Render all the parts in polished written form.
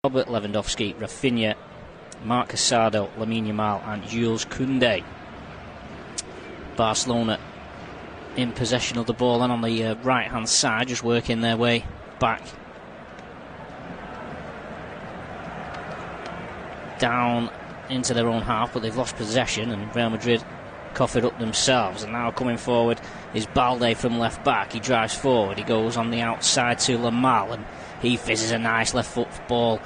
Robert Lewandowski, Rafinha, Marc Casado, Lamine Yamal and Jules Koundé. Barcelona in possession of the ball and on the right hand side, just working their way back down into their own half, but they've lost possession and Real Madrid cough it up themselves. And now coming forward is Balde from left back. He drives forward, he goes on the outside to Yamal and he fizzes a nice left foot ball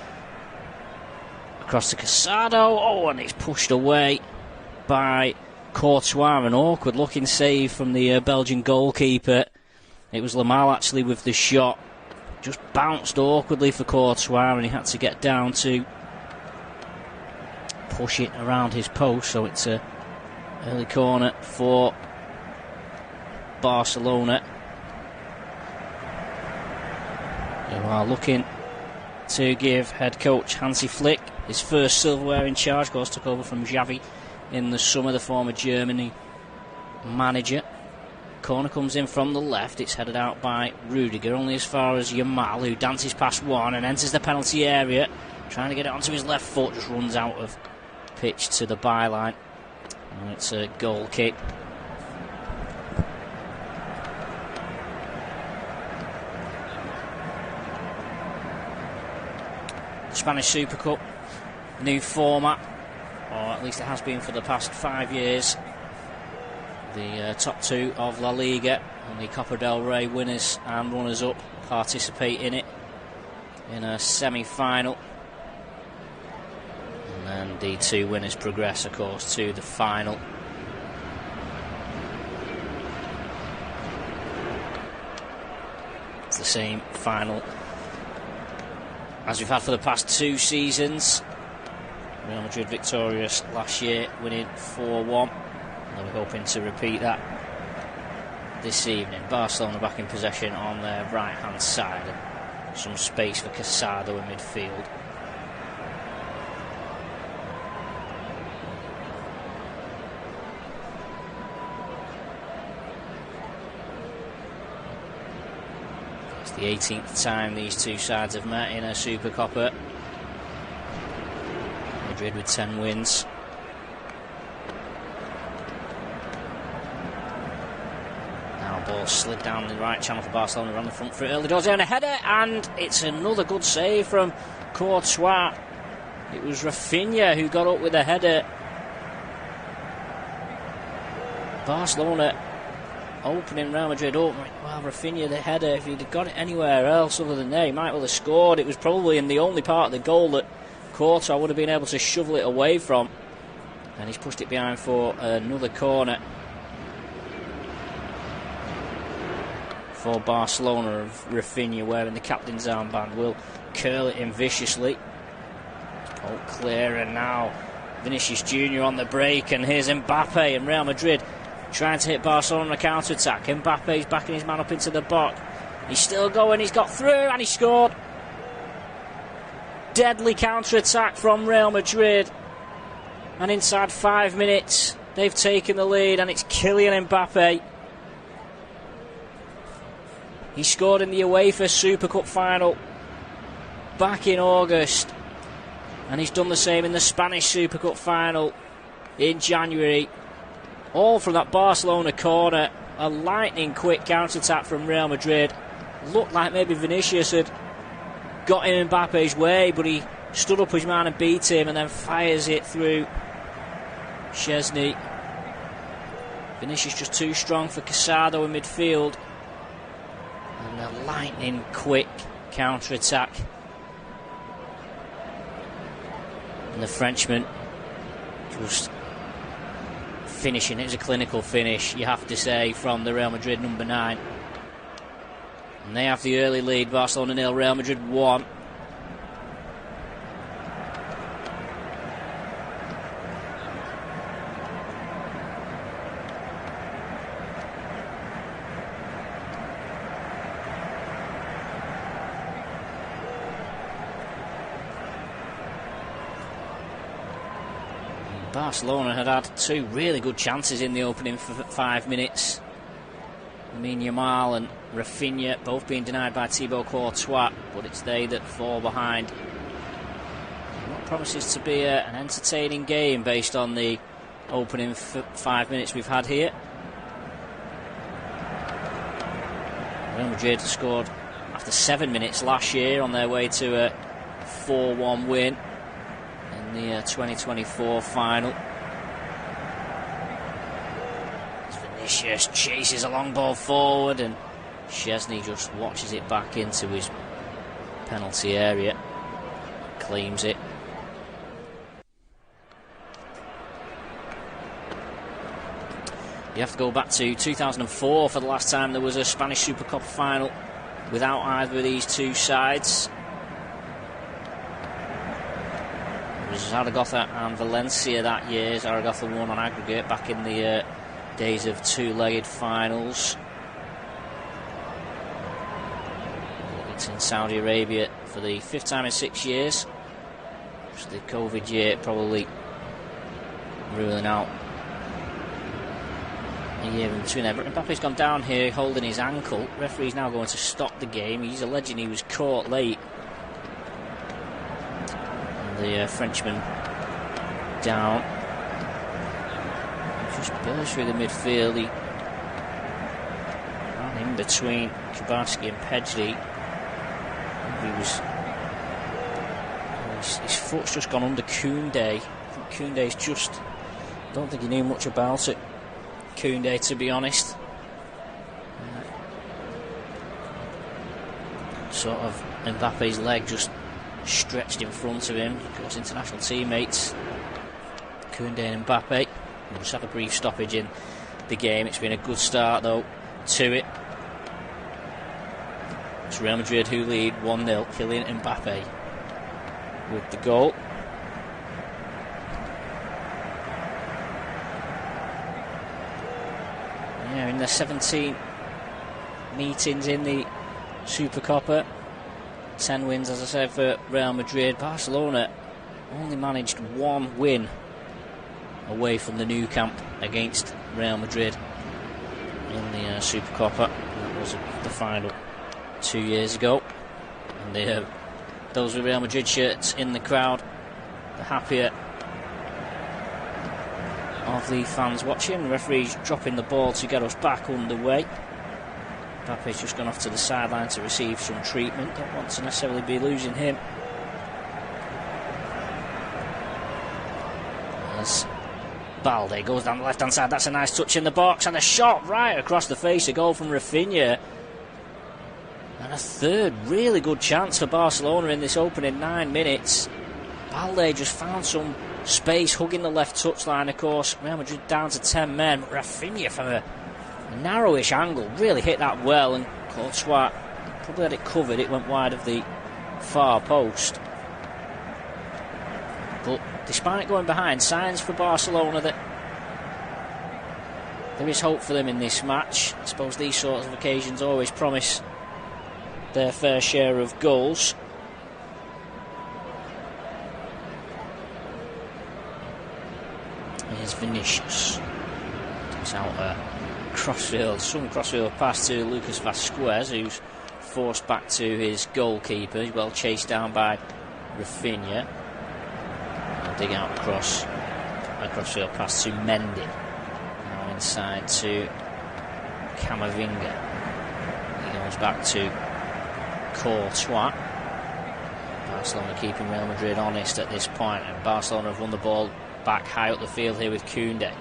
across to Casado. Oh, and it's pushed away by Courtois. An awkward looking save from the Belgian goalkeeper. It was Yamal actually with the shot. Just bounced awkwardly for Courtois and he had to get down to push it around his post. So it's a early corner for Barcelona, who are looking to give head coach Hansi Flick his first silverware in charge. Of course, took over from Xavi in the summer, the former Germany manager. Corner comes in from the left. It's headed out by Rudiger, only as far as Yamal, who dances past one and enters the penalty area, trying to get it onto his left foot, just runs out of pitch to the byline. And it's a goal kick. Spanish Super Cup, new format, or at least it has been for the past 5 years. The top two of La Liga and the Copa del Rey winners and runners-up participate in it in a semi-final. And then the two winners progress, of course, to the final. It's the same final as we've had for the past 2 seasons. Real Madrid victorious last year, winning 4-1. And we're hoping to repeat that this evening. Barcelona back in possession on their right-hand side. And some space for Casado in midfield. It's the 18th time these two sides have met in a Supercopa. Madrid with 10 wins. Now ball slid down the right channel for Barcelona, around the front for early doors and a header, and it's another good save from Courtois. It was Rafinha who got up with a header. Barcelona opening Real Madrid up. Well, Rafinha, the header, if he'd have got it anywhere else other than there, he might well have scored. It was probably in the only part of the goal that Courtois would have been able to shovel it away from. And he's pushed it behind for another corner for Barcelona. Of Rafinha wearing the captain's armband will curl it in viciously. Oh, clear, and now Vinicius Jr. on the break, and here's Mbappe and Real Madrid trying to hit Barcelona on a counter-attack. Mbappe's backing his man up into the box. He's still going, he's got through, and he scored. Deadly counter-attack from Real Madrid. And inside 5 minutes, they've taken the lead, and it's Kylian Mbappe. He scored in the UEFA Super Cup final back in August. And he's done the same in the Spanish Super Cup final in January. All from that Barcelona corner. A lightning quick counter-attack from Real Madrid. Looked like maybe Vinicius had got in Mbappe's way, but he stood up his man and beat him, and then fires it through Szczesny. Vinicius just too strong for Casado in midfield. And a lightning quick counter-attack. And the Frenchman just finishing. It was a clinical finish, you have to say, from the Real Madrid number 9. And they have the early lead. Barcelona 0, Real Madrid 1. Barcelona had 2 really good chances in the opening 5 minutes. Lamine Yamal and Rafinha both being denied by Thibaut Courtois, but it's they that fall behind promises to be an entertaining game based on the opening 5 minutes we've had here. Real Madrid scored after 7 minutes last year on their way to a 4-1 win in the 2024 final. Vinicius chases a long ball forward and Szczesny just watches it back into his penalty area, claims it. You have to go back to 2004 for the last time there was a Spanish Supercopa final without either of these two sides. It was Zaragoza and Valencia that year. Zaragoza won on aggregate back in the days of two-legged finals. It's in Saudi Arabia for the 5th time in 6 years. Just the COVID year probably ruling out a year in between there. But Mbappe's gone down here holding his ankle. Referee's now going to stop the game. He's alleging he was caught late. And the Frenchman down. He just burst through the midfield. He ran in between Kubarski and Pedri. His foot's just gone under Koundé. I think Koundé's just, I don't think he knew much about it, Koundé, to be honest. Sort of Mbappe's leg just stretched in front of him. Of course, international teammates Koundé and Mbappe. We'll just have a brief stoppage in the game. It's been a good start though to it. It's Real Madrid who lead 1-0. Kylian Mbappe with the goal. Yeah, in the 17 meetings in the Supercopa, 10 wins, as I said, for Real Madrid. Barcelona only managed one win away from the Nou Camp against Real Madrid in the Supercopa. That was the final 2 years ago, and those with Real Madrid shirts in the crowd, the happier of the fans watching. The referee's dropping the ball to get us back underway. Mbappe's just gone off to the sideline to receive some treatment. Don't want to necessarily be losing him. As Balde goes down the left hand side, that's a nice touch in the box, and a shot right across the face, a goal from Rafinha. And a third really good chance for Barcelona in this opening 9 minutes. Balde just found some space hugging the left touchline. Of course, Real Madrid down to 10 men. Rafinha from a narrowish angle really hit that well, and Courtois probably had it covered. It went wide of the far post. But despite going behind, signs for Barcelona that there is hope for them in this match. I suppose these sorts of occasions always promise their fair share of goals. Here's Vinicius. It's out some crossfield pass to Lucas Vazquez, who's forced back to his goalkeeper. He's well chased down by Rafinha. And dig out across a crossfield pass to Mendy. Now inside to Camavinga. He goes back to Courtois. Barcelona keeping Real Madrid honest at this point, and Barcelona have won the ball back high up the field here with Koundé.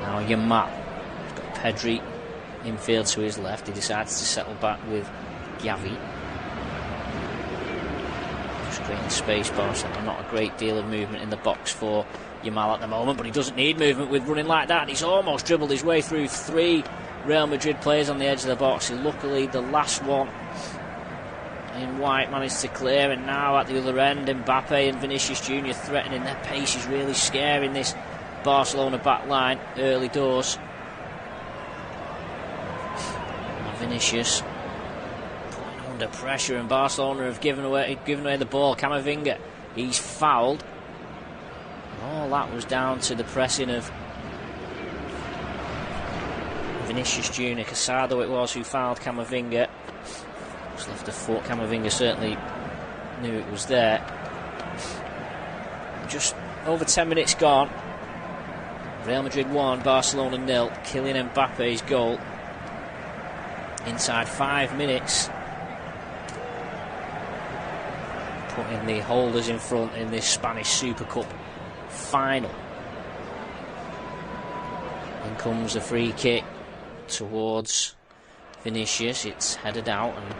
Now Yamal. He's got Pedri infield to his left. He decides to settle back with Gavi. Just creating space. Barcelona, not a great deal of movement in the box for Yamal at the moment, but he doesn't need movement with running like that. He's almost dribbled his way through 3 Real Madrid players on the edge of the box. And luckily the last one in white managed to clear, and now at the other end Mbappe and Vinicius Jr. threatening. Their pace is really scaring this Barcelona back line early doors. Now Vinicius putting under pressure, and Barcelona have given away the ball. Camavinga, he's fouled. All that was down to the pressing of Vinicius Jr. Casado it was who fouled Camavinga. Just left a foot. Camavinga certainly knew it was there. Just over 10 minutes gone. Real Madrid 1, Barcelona 0. Kylian Mbappe's goal. Inside 5 minutes. Putting the holders in front in this Spanish Super Cup final. In comes the free kick towards Vinicius. It's headed out, and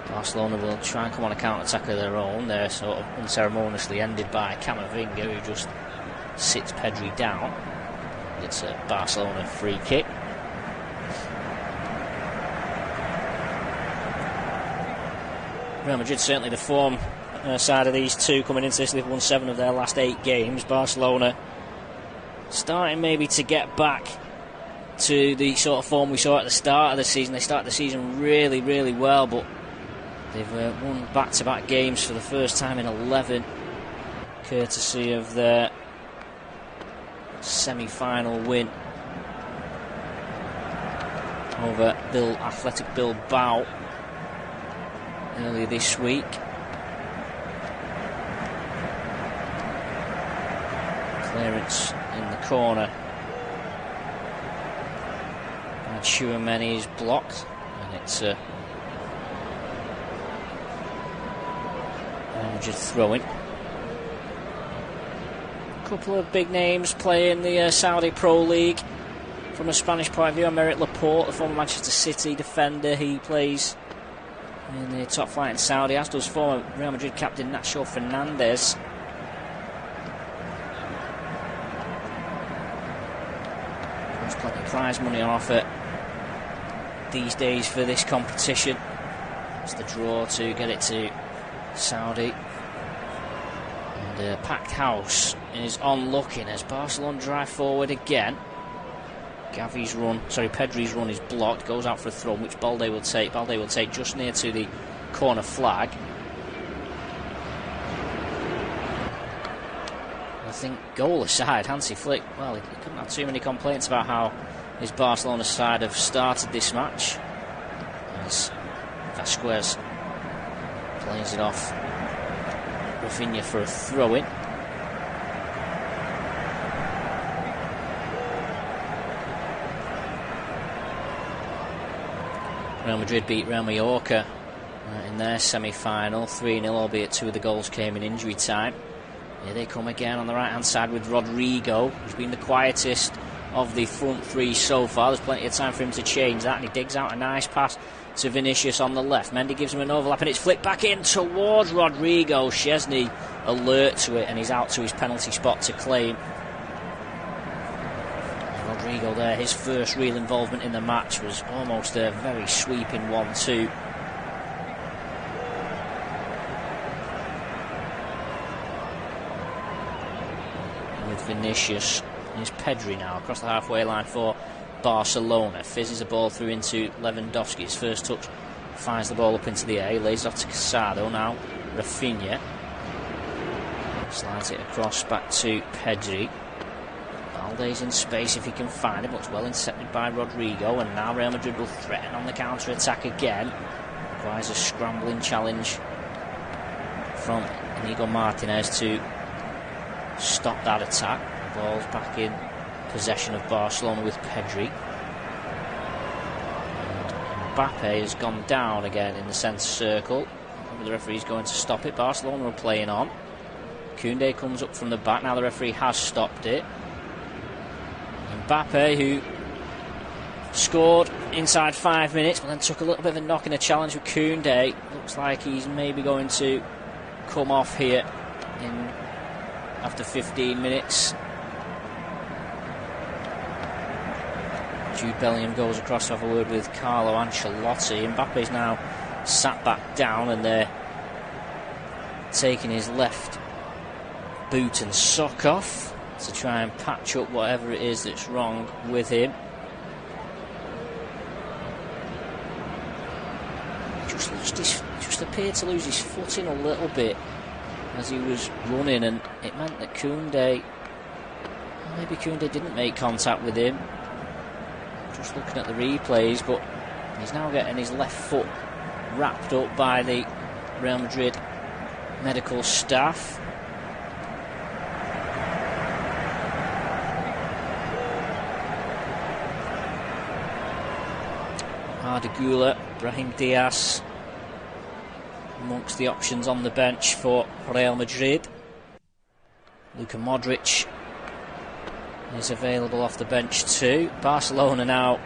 Barcelona will try and come on a counter-attack of their own. They're sort of unceremoniously ended by Camavinga, who just sits Pedri down. It's a Barcelona free kick. Real Madrid certainly the form side of these two coming into this. They've won 7 of their last 8 games. Barcelona starting maybe to get back to the sort of form we saw at the start of the season. They started the season really, really well, but they've won back-to-back games for the first time in 11, courtesy of their semi-final win over Athletic Bilbao earlier this week. Clearance in the corner. And Tchouameni is blocked, and it's a just throwing. A couple of big names play in the Saudi Pro League. From a Spanish point of view, Aymeric Laporte, the former Manchester City defender, he plays in the top flight in Saudi, as does former Real Madrid captain Nacho Fernandez. There's plenty of prize money on offer these days for this competition. It's the draw to get it to Saudi. And packed house is on looking as Barcelona drive forward again. Pedri's run is blocked, goes out for a throw, which Balde will take. Balde will take just near to the corner flag. I think goal aside, Hansi Flick, well, he couldn't have too many complaints about how his Barcelona side have started this match. As Vasquez plays it off Rafinha for a throw-in. Real Madrid beat Real Mallorca in their semi-final 3-0, albeit 2 of the goals came in injury time. Here they come again on the right-hand side with Rodrigo, who's been the quietest of the front 3 so far. There's plenty of time for him to change that, and he digs out a nice pass to Vinicius on the left. Mendy gives him an overlap, and it's flicked back in towards Rodrigo. Szczesny alert to it, and he's out to his penalty spot to claim. Rodrigo there, his first real involvement in the match, was almost a very sweeping 1-2. With Vinicius, here's Pedri now across the halfway line for Barcelona. Fizzes a ball through into Lewandowski. His first touch finds the ball up into the air, lays it off to Casado. Now Rafinha slides it across back to Pedri. Balde's in space if he can find him, but it's well intercepted by Rodrigo, and now Real Madrid will threaten on the counter-attack again. Requires a scrambling challenge from Inigo Martinez to stop that attack. The ball's back in possession of Barcelona with Pedri. And Mbappe has gone down again in the centre circle. The referee's going to stop it. Barcelona are playing on. Koundé comes up from the back. Now the referee has stopped it. Mbappe, who scored inside 5 minutes, but then took a little bit of a knock in a challenge with Koundé. Looks like he's maybe going to come off here after 15 minutes. Jude Bellingham goes across to have a word with Carlo Ancelotti. Mbappe's now sat back down, and they're taking his left boot and sock off to try and patch up whatever it is that's wrong with him. Just appeared to lose his footing a little bit as he was running, and it meant that maybe Koundé didn't make contact with him. Just looking at the replays, but he's now getting his left foot wrapped up by the Real Madrid medical staff. Ardagula, Brahim Diaz amongst the options on the bench for Real Madrid. Luka Modric is available off the bench too. Barcelona now,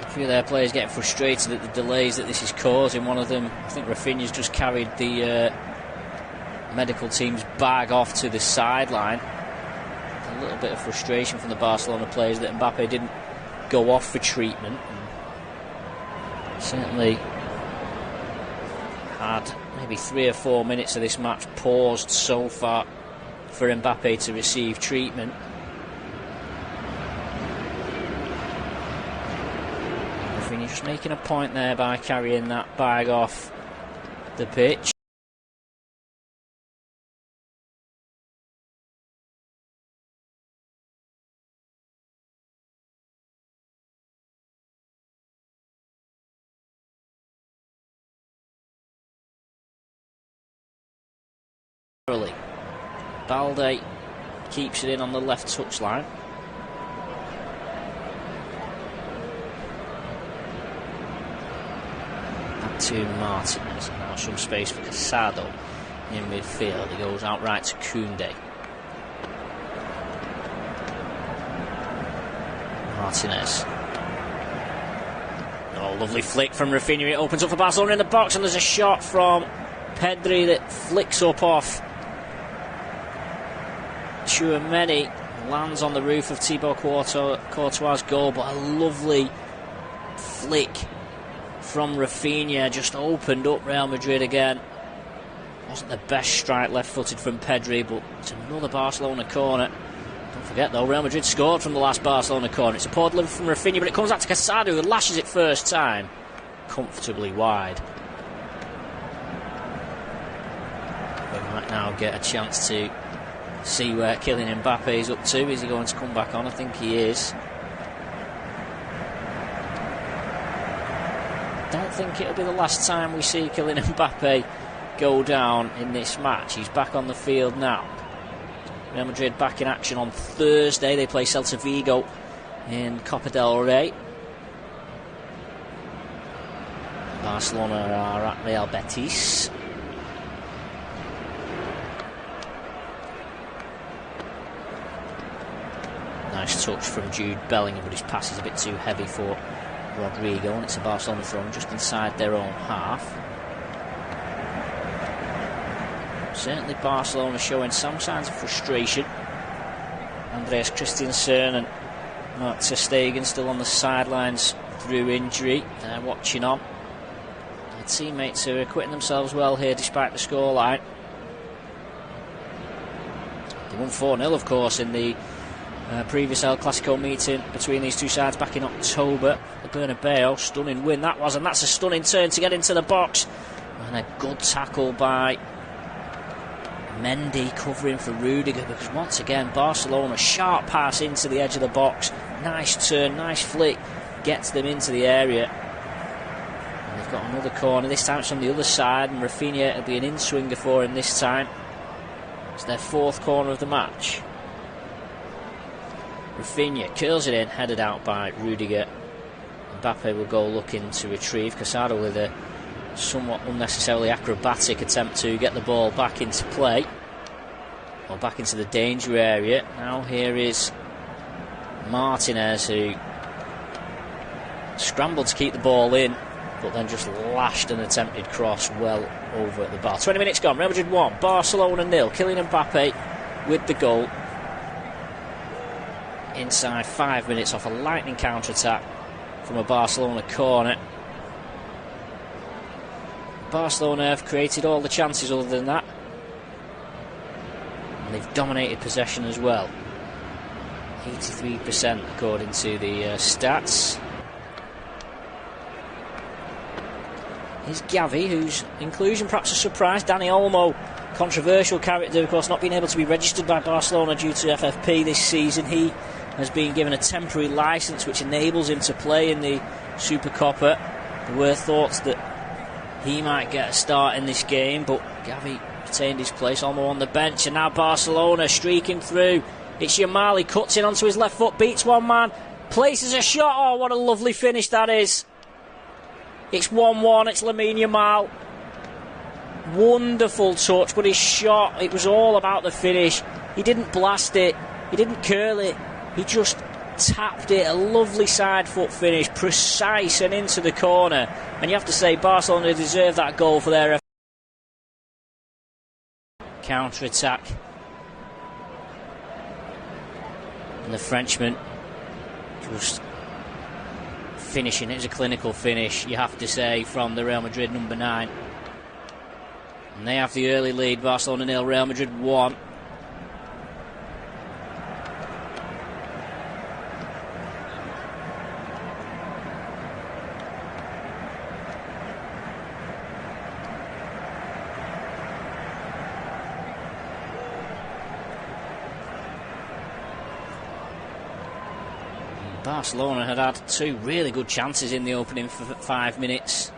a few of their players getting frustrated at the delays that this is causing. One of them, I think Rafinha's just carried the medical team's bag off to the sideline. A little bit of frustration from the Barcelona players that Mbappe didn't go off for treatment. Certainly had maybe 3 or 4 minutes of this match paused so far for Mbappe to receive treatment. Rafinha just making a point there by carrying that bag off the pitch. Balde keeps it in on the left touchline. Back to Martinez. Now some space for Casado in midfield. He goes out right to Koundé. Martinez. Oh, lovely flick from Rafinha. It opens up for Barcelona in the box, and there's a shot from Pedri that flicks up off Tchouaméni, lands on the roof of Thibaut Courtois' goal, but a lovely flick from Rafinha just opened up Real Madrid again. Wasn't the best strike left-footed from Pedri, but it's another Barcelona corner. Don't forget though, Real Madrid scored from the last Barcelona corner. It's a poor delivery from Rafinha, but it comes out to Casado, who lashes it first time comfortably wide. We might now get a chance to see where Kylian Mbappe is up to. Is he going to come back on? I think he is. Don't think it'll be the last time we see Kylian Mbappe go down in this match. He's back on the field now. Real Madrid back in action on Thursday. They play Celta Vigo in Copa del Rey. Barcelona are at Real Betis. Nice touch from Jude Bellingham, but his pass is a bit too heavy for Rodrigo, and it's a Barcelona throw just inside their own half. Certainly Barcelona showing some signs of frustration. Andreas Christensen and Mark ter Stegen still on the sidelines through injury. They're watching on. Their teammates are acquitting themselves well here despite the scoreline. They won 4-0 of course in the previous El Clasico meeting between these two sides back in October. The Bernabeu, stunning win that was, and that's a stunning turn to get into the box. And a good tackle by Mendy covering for Rudiger, because once again Barcelona, sharp pass into the edge of the box, nice turn, nice flick, gets them into the area. And they've got another corner, this time it's from the other side, and Rafinha will be an in-swinger for him this time. It's their 4th corner of the match. Rafinha curls it in, headed out by Rudiger. Mbappe will go looking to retrieve. Casado with a somewhat unnecessarily acrobatic attempt to get the ball back into play, or back into the danger area. Now here is Martinez, who scrambled to keep the ball in, but then just lashed an attempted cross well over at the bar. 20 minutes gone, Real Madrid 1, Barcelona 0. Kylian Mbappe with the goal inside 5 minutes off a lightning counter-attack from a Barcelona corner. Barcelona have created all the chances other than that, and they've dominated possession as well. 83% according to the stats. Here's Gavi, whose inclusion perhaps a surprise. Dani Olmo, controversial character, of course, not being able to be registered by Barcelona due to FFP this season. He has been given a temporary licence which enables him to play in the Supercopa. There were thoughts that he might get a start in this game, but Gavi retained his place, Olmo on the bench, and now Barcelona streaking through. It's Yamal, he cuts in onto his left foot, beats one man, places a shot. Oh, what a lovely finish that is. It's 1-1, it's Lamine Yamal. Wonderful touch, but his shot, it was all about the finish. He didn't blast it, he didn't curl it, he just tapped it. A lovely side foot finish, precise and into the corner. And you have to say Barcelona deserve that goal for their counter attack. And the Frenchman just finishing. It was a clinical finish, you have to say, from the Real Madrid number 9. And they have the early lead. Barcelona 0, Real Madrid 1. Barcelona had 2 really good chances in the opening 5 minutes.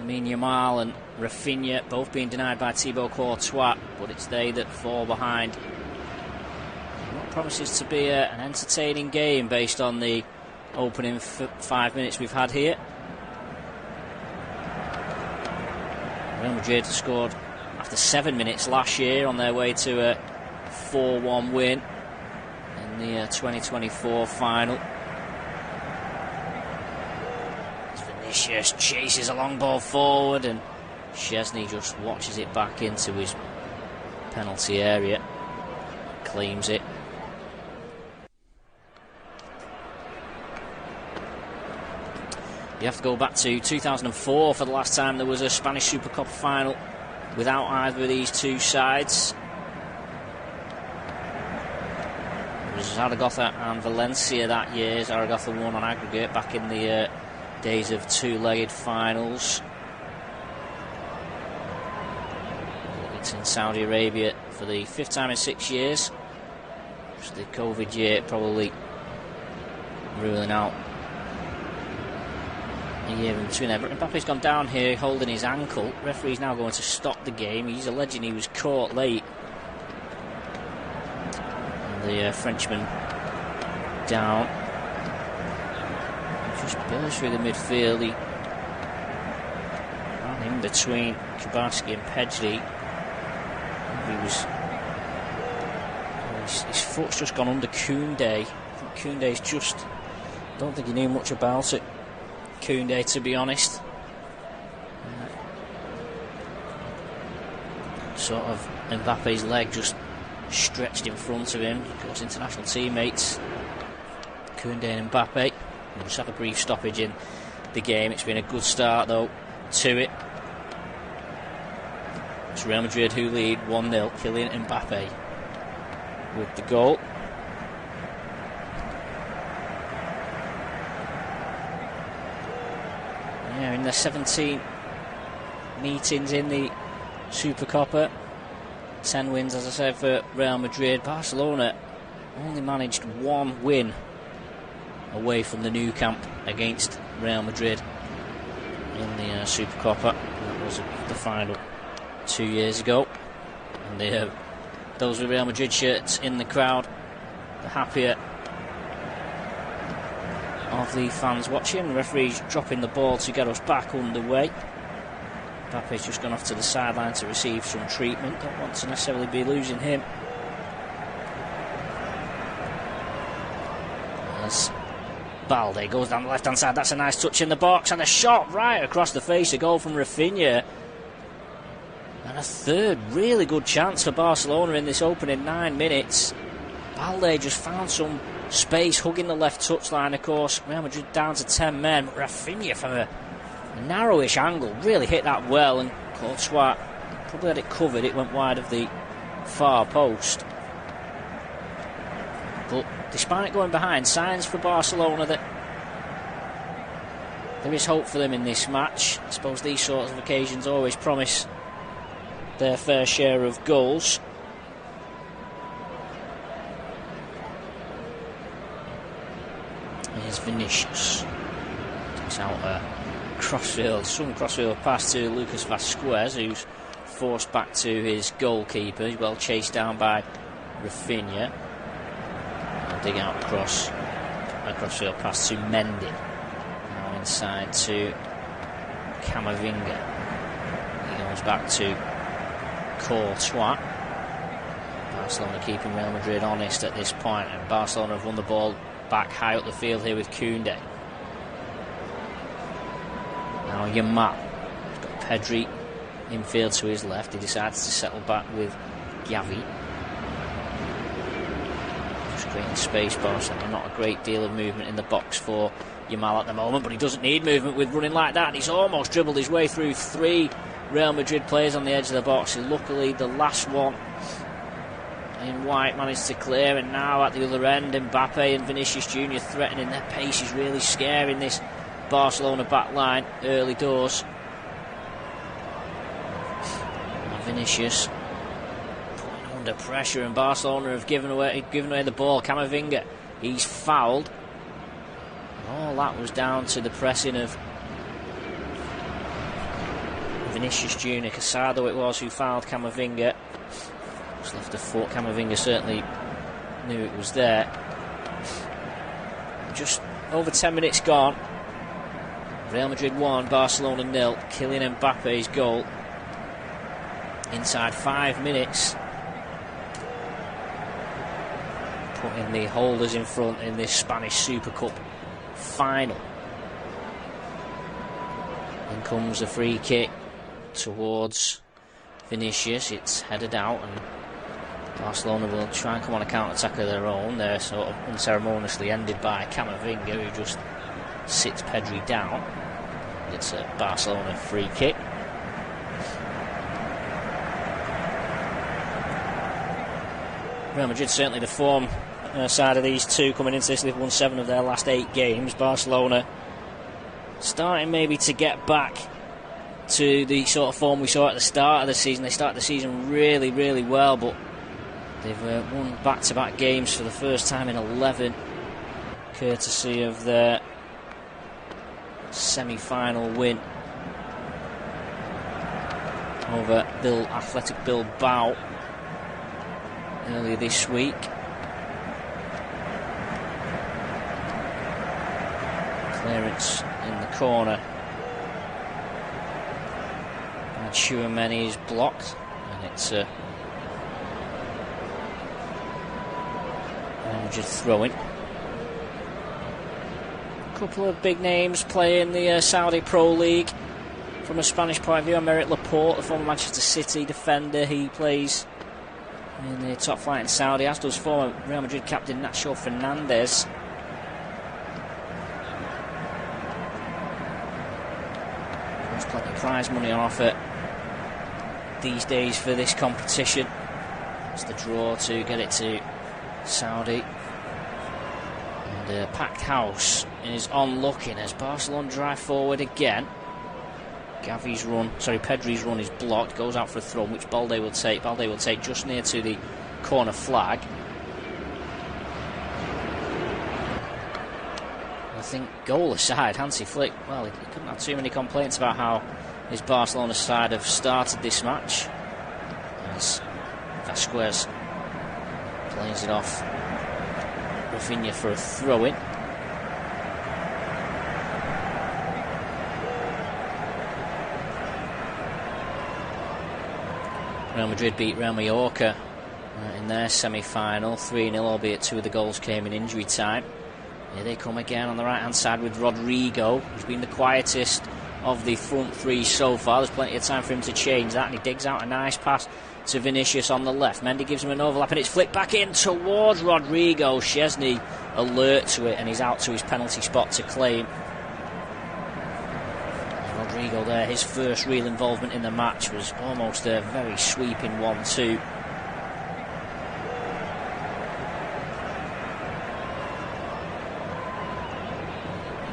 Lamine Yamal and Rafinha both being denied by Thibaut Courtois, but it's they that fall behind. What promises to be an entertaining game based on the opening 5 minutes we've had here. Real Madrid scored after 7 minutes last year on their way to a 4-1 win in the 2024 final. Vinicius chases a long ball forward and Szczesny just watches it back into his penalty area, claims it. You have to go back to 2004 for the last time there was a Spanish Super Cup final without either of these two sides. It was Zaragoza and Valencia that year. Zaragoza won on aggregate back in the days of two-legged finals. It's in Saudi Arabia for the 5th time in 6 years. Just the COVID year probably ruling out a year in between there. But Mbappe's gone down here holding his ankle. Referee's now going to stop the game. He's alleging he was caught late. And the Frenchman down. Just burst through the midfield. He ran in between Kubarski and Pedri. His foot's just gone under Koundé. I think Koundé's just, don't think he knew much about it, Koundé, to be honest. Sort of Mbappe's leg just stretched in front of him. Of course, international teammates Koundé and Mbappe. We'll just have a brief stoppage in the game. It's been a good start though to it. It's Real Madrid who lead 1-0. Kylian Mbappe with the goal. Yeah, in the 17 meetings in the Supercopa, 10 wins, as I said, for Real Madrid. Barcelona only managed 1 win away from the Nou Camp against Real Madrid in the Supercopa. That was the final 2 years ago. And those with Real Madrid shirts in the crowd, the happier of the fans watching. The referee's dropping the ball to get us back underway. Mbappe's just gone off to the sideline to receive some treatment. Don't want to necessarily be losing him. As Balde goes down the left hand side, that's a nice touch in the box, and a shot right across the face, a goal from Rafinha. And a third really good chance for Barcelona in this opening 9 minutes. Balde just found some space hugging the left touchline. Of course, Real Madrid down to 10 men. Rafinha from a narrowish angle really hit that well, and Courtois probably had it covered. It went wide of the far post. But despite it going behind, signs for Barcelona that there is hope for them in this match. I suppose these sorts of occasions always promise their fair share of goals. Here's Vinicius. Takes out a some crossfield pass to Lucas Vasquez, who's forced back to his goalkeeper. He's well chased down by Rafinha. And dig out across a crossfield pass to Mendy. Now inside to Camavinga. He goes back to Courtois. Barcelona keeping Real Madrid honest at this point, and Barcelona have won the ball back high up the field here with Koundé. Now Yamal. He's got Pedri infield to his left. He decides to settle back with Gavi. Just creating space, Barcelona. Not a great deal of movement in the box for Yamal at the moment, but he doesn't need movement with running like that. He's almost dribbled his way through 3 Real Madrid players on the edge of the box. And luckily the last one in white managed to clear, and now at the other end Mbappe and Vinicius Jr. threatening. Their pace is really scaring this Barcelona back line early doors. And Vinicius putting under pressure, and Barcelona have given away the ball. Camavinga, he's fouled. All that was down to the pressing of Vinicius Jr. Casado it was who fouled Camavinga. Just left a foot. Camavinga certainly knew it was there. Just over 10 minutes gone. Real Madrid 1, Barcelona 0. Kylian Mbappe's goal inside 5 minutes, putting the holders in front in this Spanish Super Cup final. In comes a free kick towards Vinicius. It's headed out, and Barcelona will try and come on a counter-attack of their own. They're sort of unceremoniously ended by Camavinga, who just sits Pedri down. It's a Barcelona free kick. Real Madrid certainly the form side of these two coming into this. They've won 7 of their last 8 games. Barcelona starting maybe to get back to the sort of form we saw at the start of the season. They started the season really, really well, but they've won back-to-back games for the first time in 11, courtesy of their semi-final win over Athletic Bilbao earlier this week. Clearance in the corner. Tchouameni is blocked, and it's a just throwing. A couple of big names play in the Saudi Pro League from a Spanish point of view. Aymeric Laporte, the former Manchester City defender, he plays in the top flight in Saudi, as does former Real Madrid captain Nacho Fernandez. There's plenty of prize money on offer these days for this competition. It's the draw to get it to Saudi. And a packed house is on looking as Barcelona drive forward again. Pedri's run is blocked, goes out for a throw, which Balde will take. Balde will take just near to the corner flag. I think goal aside, Hansi Flick, well, he couldn't have too many complaints about how his Barcelona side have started this match, as Vasquez plays it off Rafinha for a throw-in. Real Madrid beat Real Mallorca in their semi-final 3-0, albeit 2 of the goals came in injury time. Here they come again on the right-hand side with Rodrigo. He's been the quietest of the front 3 so far. There's plenty of time for him to change that, and he digs out a nice pass to Vinicius on the left. Mendy gives him an overlap, and it's flicked back in towards Rodrigo. Szczesny alert to it, and he's out to his penalty spot to claim. Rodrigo there, his first real involvement in the match, was almost a very sweeping 1-2.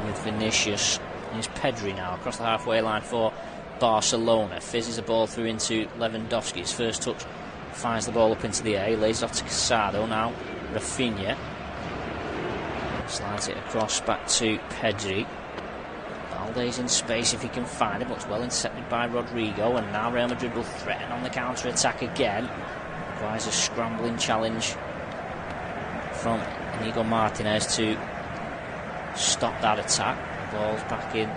With Vinicius. Here's Pedri now across the halfway line for Barcelona. Fizzes the ball through into Lewandowski. His first touch finds the ball up into the air. He lays it off to Casado. Now Rafinha slides it across back to Pedri. lays in space if he can find it, but it's well intercepted by Rodrigo, and now Real Madrid will threaten on the counter-attack again. Requires a scrambling challenge from Inigo Martinez to stop that attack. The ball's back in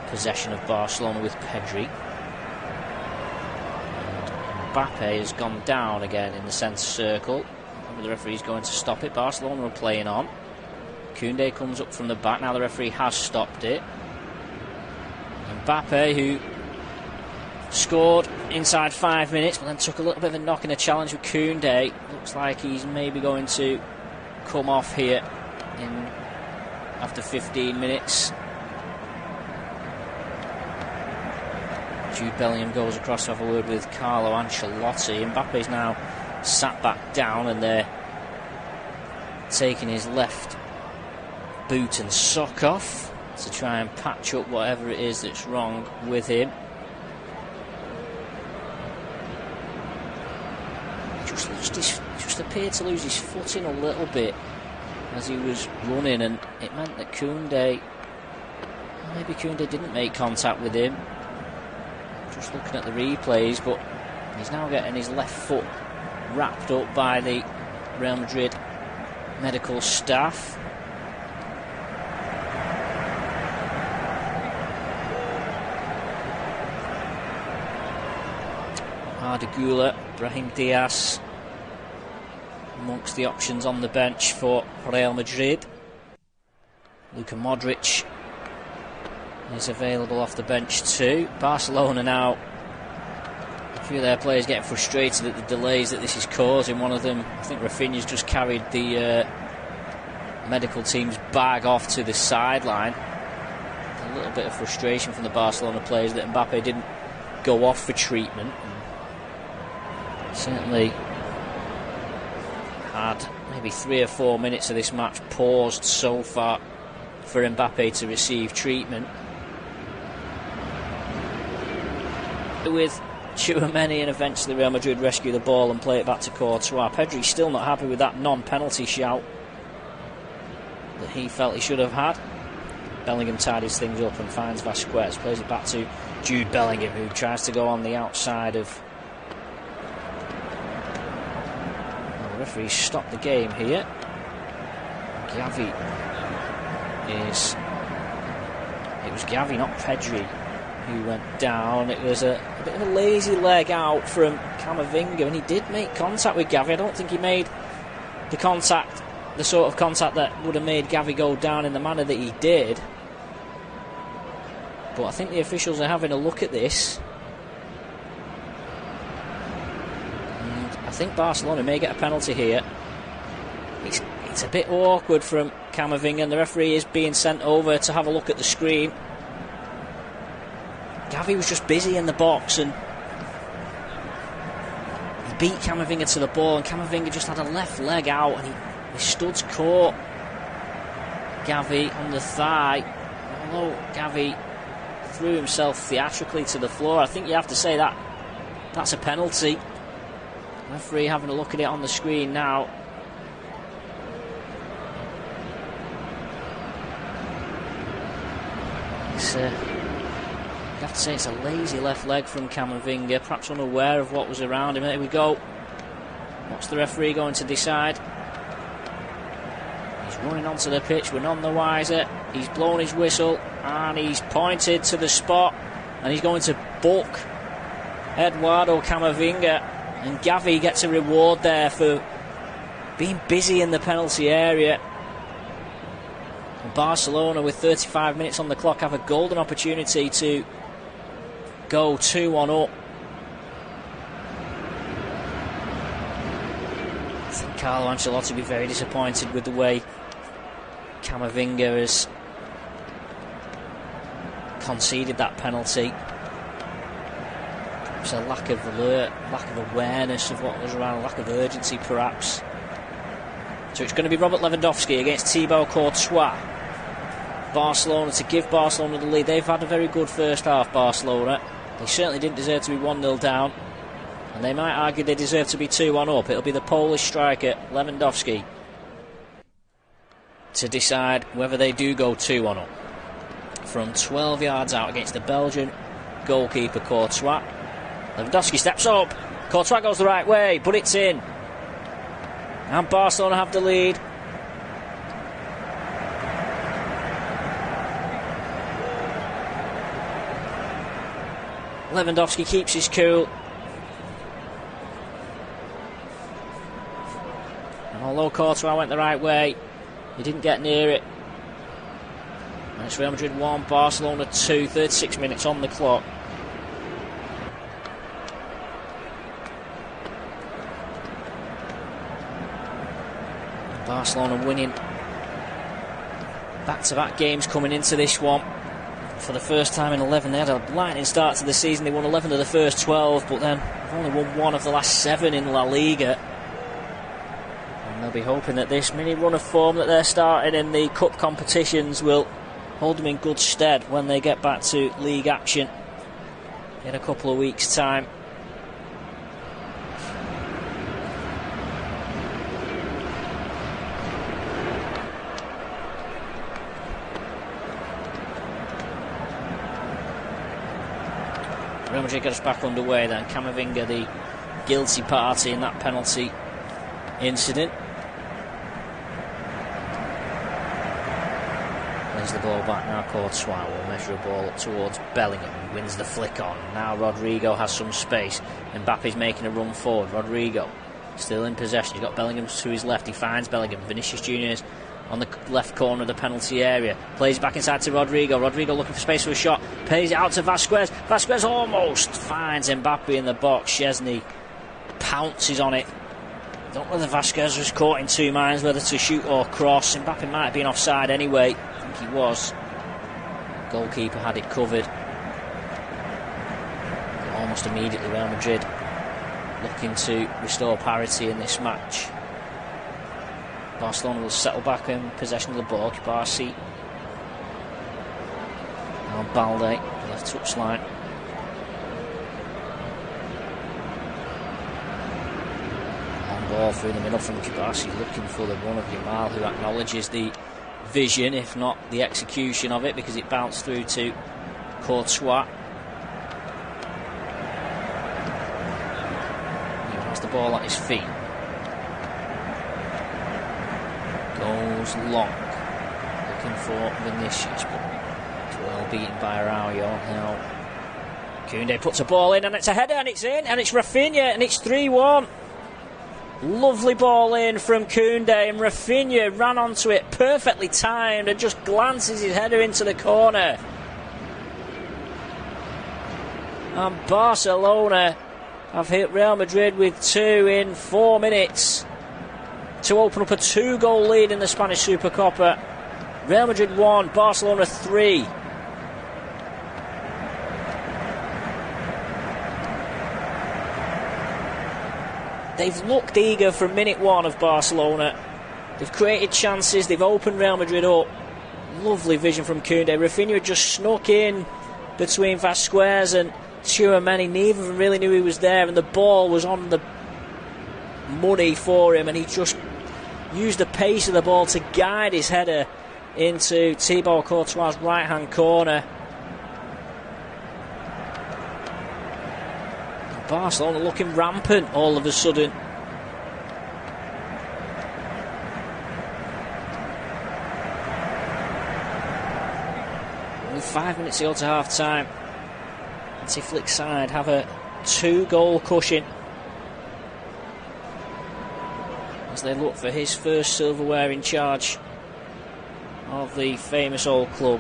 possession of Barcelona with Pedri. And Mbappe has gone down again in the centre circle. The referee's going to stop it. Barcelona are playing on. Koundé comes up from the back. Now the referee has stopped it. Mbappe, who scored inside 5 minutes, but then took a little bit of a knock in a challenge with Koundé. Looks like he's maybe going to come off here after 15 minutes. Jude Bellingham goes across to have a word with Carlo Ancelotti. Mbappe's now sat back down, and they're taking his left boot and sock off to try and patch up whatever it is that's wrong with him. Just appeared to lose his footing a little bit as he was running, and it meant that maybe Koundé didn't make contact with him. Just looking at the replays, but he's now getting his left foot wrapped up by the Real Madrid medical staff. Arda Güler, Brahim Diaz amongst the options on the bench for Real Madrid. Luka Modric is available off the bench too. Barcelona now, a few of their players getting frustrated at the delays that this is causing. One of them, I think Rafinha's just carried the medical team's bag off to the sideline. A little bit of frustration from the Barcelona players that Mbappe didn't go off for treatment. Certainly had maybe 3 or 4 minutes of this match paused so far for Mbappe to receive treatment. With Tchouaméni, and eventually Real Madrid rescue the ball and play it back to Courtois. Pedri still not happy with that non-penalty shout that he felt he should have had. Bellingham tidies things up and finds Vasquez, plays it back to Jude Bellingham, who tries to go on the outside of... The referee stopped the game here. It was Gavi, not Pedri, who went down. It was a bit of a lazy leg out from Camavinga, and he did make contact with Gavi. I don't think he made the sort of contact that would have made Gavi go down in the manner that he did. But I think the officials are having a look at this, and I think Barcelona may get a penalty here. It's a bit awkward from Camavinga, and the referee is being sent over to have a look at the screen. Gavi was just busy in the box, and he beat Camavinga to the ball, and Camavinga just had a left leg out, and his studs caught Gavi on the thigh. Although Gavi threw himself theatrically to the floor, I think you have to say that's a penalty. Referee having a look at it on the screen now. You have to say it's a lazy left leg from Camavinga, perhaps unaware of what was around him. There we go. What's the referee going to decide? He's running onto the pitch, we're none the wiser. He's blown his whistle and he's pointed to the spot, and he's going to book Eduardo Camavinga, and Gavi gets a reward there for being busy in the penalty area. Barcelona, with 35 minutes on the clock, have a golden opportunity to go 2-1 up. I think Carlo Ancelotti will be very disappointed with the way Camavinga has conceded that penalty. It's a lack of awareness of what was around, a lack of urgency perhaps. So it's going to be Robert Lewandowski against Thibaut Courtois. Barcelona to give Barcelona the lead. They've had a very good first half, Barcelona. They certainly didn't deserve to be 1-0 down, and they might argue they deserve to be 2-1 up. It'll be the Polish striker Lewandowski to decide whether they do go 2-1 up. from 12 yards out against the Belgian goalkeeper Courtois. Lewandowski steps up. Courtois goes the right way, but it's in. And Barcelona have the lead. Lewandowski keeps his cool. And although Courtois went the right way, he didn't get near it. And it's Real Madrid 1, Barcelona 2, 36 minutes on the clock. Barcelona winning back-to-back games coming into this one. For the first time in 11, they had a lightning start to the season. They won 11 of the first 12, but then they've only won 1 of the last 7 in La Liga. And they'll be hoping that this mini run of form that they're starting in the cup competitions will hold them in good stead when they get back to league action in a couple of weeks' time. Real Madrid get us back underway then. Camavinga, the guilty party in that penalty incident. Plays the ball back now. Courtois will measure a ball up towards Bellingham. He wins the flick on. Now Rodrigo has some space. Mbappe's making a run forward. Rodrigo still in possession. He's got Bellingham to his left. He finds Bellingham. Vinicius Junior's on the left corner of the penalty area. Plays back inside to Rodrigo. Rodrigo looking for space for a shot. Plays it out to Vasquez. Vasquez almost finds Mbappe in the box. Szczesny pounces on it. Don't know whether Vasquez was caught in two minds whether to shoot or cross. Mbappe might have been offside anyway. I think he was. Goalkeeper had it covered. But almost immediately Real Madrid looking to restore parity in this match. Barcelona will settle back in possession of the ball. Barsi. Now Balde, left touchline. On ball through the middle from Barsi, looking for the run of Yamal, who acknowledges the vision, if not the execution of it, because it bounced through to Courtois. He has the ball at his feet. Goes long, looking for Vinicius, but it's well beaten by Araujo. Now Koundé puts a ball in, and it's a header, and it's in, and it's Rafinha, and it's 3-1. Lovely ball in from Koundé, and Rafinha ran onto it, perfectly timed, and just glances his header into the corner. And Barcelona have hit Real Madrid with 2 in 4 minutes. To open up a 2-goal lead in the Spanish Supercopa. Real Madrid 1, Barcelona 3. They've looked eager from minute 1 of Barcelona. They've created chances, they've opened Real Madrid up. Lovely vision from Koundé. Rafinha just snuck in between Vasquez and Tchouaméni. Neither of them really knew he was there, and the ball was on the money for him, and he just used the pace of the ball to guide his header into Thibaut Courtois' right hand corner. Barcelona looking rampant all of a sudden. With 5 minutes to go to half time, Tiflik side have a 2-goal cushion as they look for his first silverware in charge of the famous old club.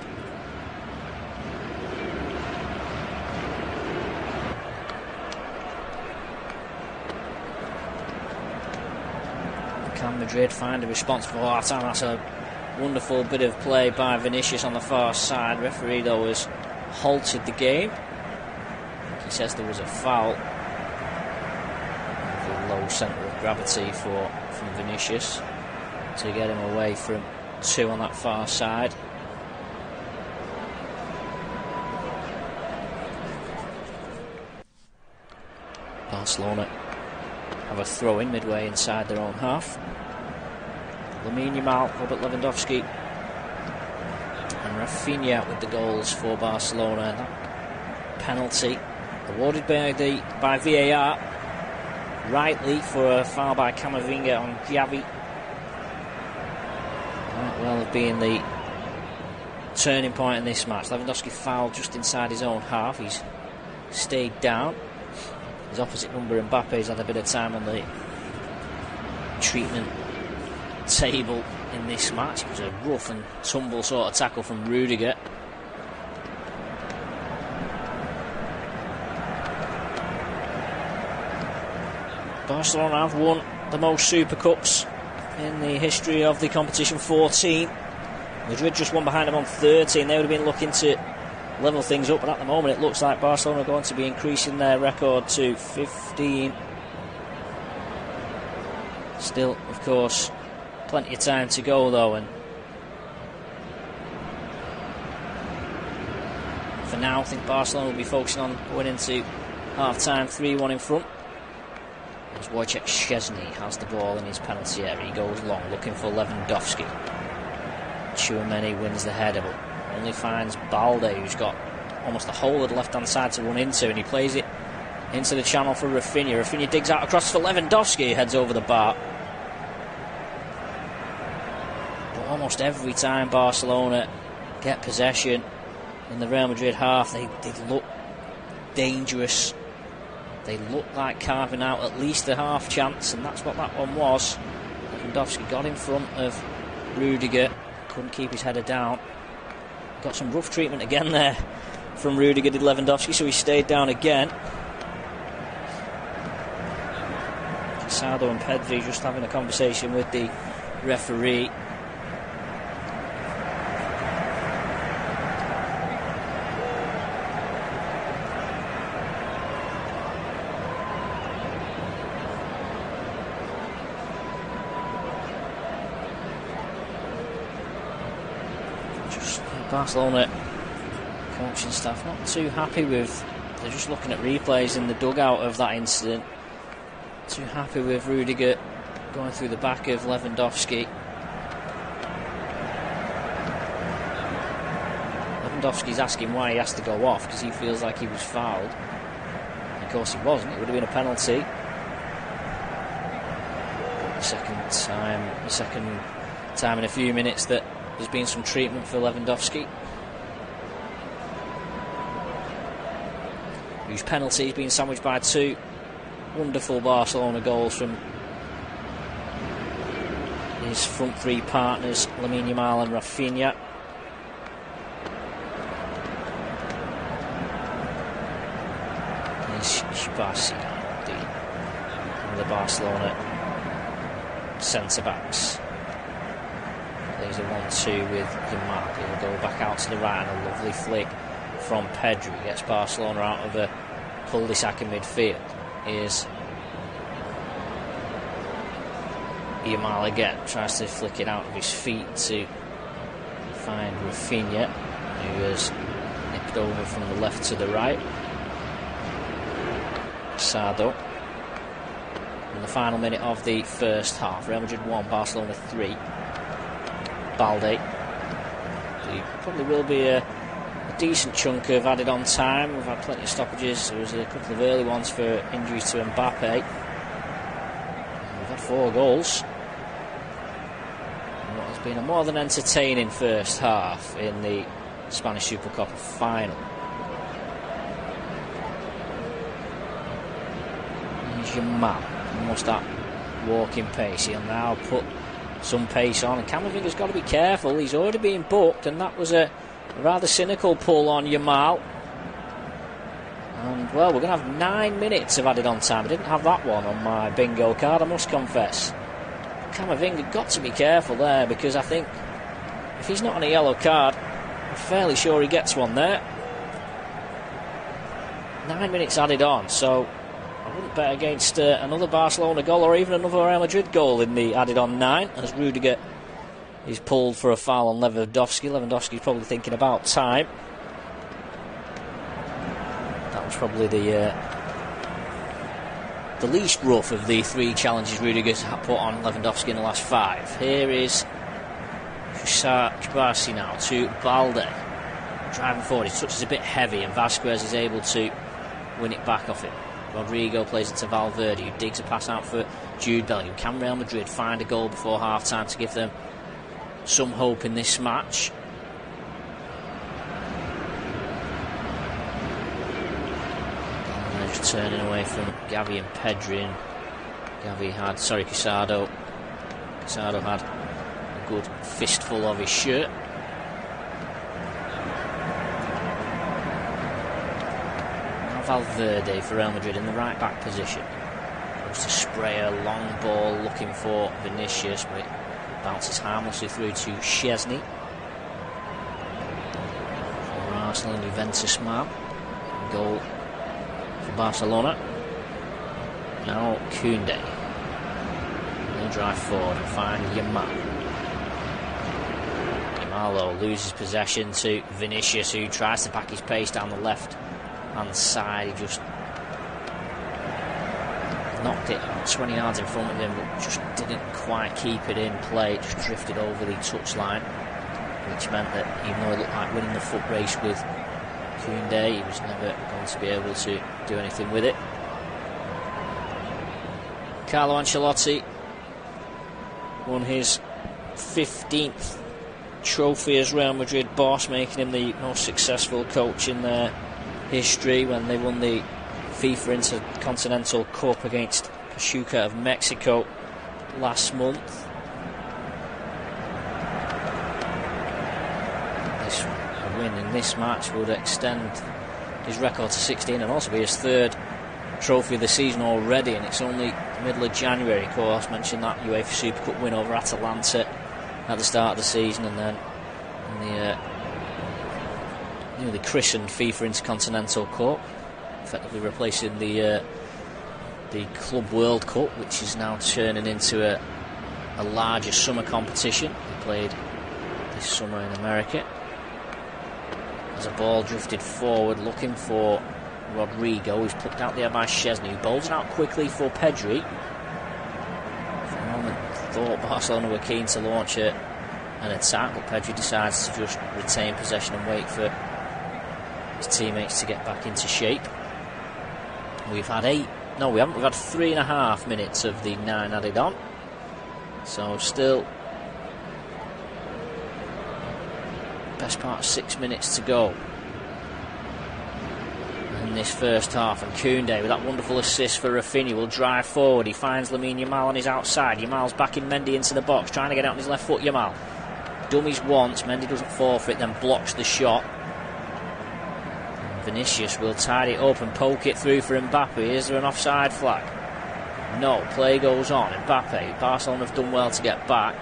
Can Madrid find a response for half time? That's a wonderful bit of play by Vinicius on the far side. Referee though has halted the game. He says there was a foul. The low centre of gravity from Vinicius to get him away from 2 on that far side. Barcelona have a throw in midway inside their own half. Lamine Yamal, Robert Lewandowski and Rafinha with the goals for Barcelona. That penalty awarded by VAR, rightly, for a foul by Camavinga on Xavi. Might well have been the turning point in this match. Lewandowski fouled just inside his own half. He's stayed down. His opposite number, Mbappe's had a bit of time on the treatment table in this match. It was a rough and tumble sort of tackle from Rudiger. Barcelona have won the most Super Cups in the history of the competition, 14. Madrid just one behind them on 13. They would have been looking to level things up, but at the moment it looks like Barcelona are going to be increasing their record to 15. Still, of course, plenty of time to go though, and for now I think Barcelona will be focusing on going into half-time 3-1 in front. As Wojciech Szczesny has the ball in his penalty area, he goes long looking for Lewandowski. Tchouameni wins the header, but only finds Balde, who's got almost the whole of the left-hand side to run into, and he plays it into the channel for Rafinha. Rafinha digs out across for Lewandowski, heads over the bar. But almost every time Barcelona get possession in the Real Madrid half, they look dangerous. They look like carving out at least a half chance, and that's what that one was. Lewandowski got in front of Rudiger, couldn't keep his header down. Got some rough treatment again there from Rudiger, did Lewandowski, so he stayed down again. Casado and Pedri just having a conversation with the referee. Barcelona coaching staff not too happy with, they're just looking at replays in the dugout of that incident. Too happy with Rudiger going through the back of Lewandowski. Lewandowski's asking why he has to go off because he feels like he was fouled. And of course he wasn't, it would have been a penalty. But the second time in a few minutes that there's been some treatment for Lewandowski, whose penalty has been sandwiched by two wonderful Barcelona goals from his front three partners, Lamine Yamal and Rafinha. There's Shibasi, one of the Barcelona centre-backs. There's a 1-2 with Yamal. He'll go back out to the right, and a lovely flick from Pedri gets Barcelona out of a cul-de-sac in midfield. Here's Yamal again, tries to flick it out of his feet to find Rafinha, who has nipped over from the left to the right. Sado. In the final minute of the first half, Real Madrid 1, Barcelona 3. Balde. There probably will be a decent chunk of added on time. We've had plenty of stoppages. There was a couple of early ones for injuries to Mbappe. We've had 4 goals. And what has been a more than entertaining first half in the Spanish Super Cup final. Here's Yamal. Almost that walking pace. He'll now put some pace on, and Camavinga's got to be careful. He's already been booked, and that was a rather cynical pull on Yamal. And well, we're going to have 9 minutes of added on time. I didn't have that one on my bingo card, I must confess. Camavinga got to be careful there, because I think if he's not on a yellow card, I'm fairly sure he gets one there. 9 minutes added on, so I wouldn't bet against another Barcelona goal or even another Real Madrid goal in the added on 9, as Rudiger is pulled for a foul on Lewandowski. Lewandowski's probably thinking about time. That was probably the least rough of the 3 challenges Rudiger's put on Lewandowski in the last 5. Here is Kubarsi now to Balde. Driving forward, his touch is a bit heavy and Vasquez is able to win it back off him. Rodrigo plays it to Valverde, who digs a pass out for Jude Bellingham. Can Real Madrid find a goal before half-time to give them some hope in this match? And just turning away from Gavi and Pedri. Casado. Casado had a good fistful of his shirt. Valverde for Real Madrid in the right back position. Goes to spray a long ball looking for Vinicius, but it bounces harmlessly through to Szczesny. For Arsenal and Juventus man. Goal for Barcelona. Now Koundé. He'll drive forward and find Yamal. Yamal loses possession to Vinicius, who tries to pack his pace down the left hand side. He just knocked it about 20 yards in front of him, but just didn't quite keep it in play. It just drifted over the touchline, which meant that even though it looked like winning the foot race with Koundé, he was never going to be able to do anything with it. Carlo Ancelotti won his 15th trophy as Real Madrid boss, making him the most successful coach in their history when they won the FIFA Intercontinental Cup against Pachuca of Mexico last month. A win in this match would extend his record to 16 and also be his third trophy of the season already, and it's only the middle of January. Of course, mentioned that UEFA Super Cup win over Atalanta at the start of the season, and then in the newly christened FIFA Intercontinental Cup, effectively replacing the Club World Cup, which is now turning into a larger summer competition. Played this summer in America. As a ball drifted forward, looking for Rodrigo, who's plucked out there by Szczesny, who bowls it out quickly for Pedri. For a moment, thought Barcelona were keen to launch an attack, but Pedri decides to just retain possession and wait for his teammates to get back into shape. We've had we haven't. We've had 3.5 minutes of the 9 added on, so still best part of 6 minutes to go in this first half. And Koundé, with that wonderful assist for Rafinha, will drive forward. He finds Lamine Yamal on his outside. Yamal's backing Mendy into the box, trying to get out on his left foot. Yamal dummies once, Mendy doesn't fall for it, then blocks the shot. Vinicius will tidy it up and poke it through for Mbappe. Is there an offside flag? No, play goes on. Mbappe, Barcelona have done well to get back.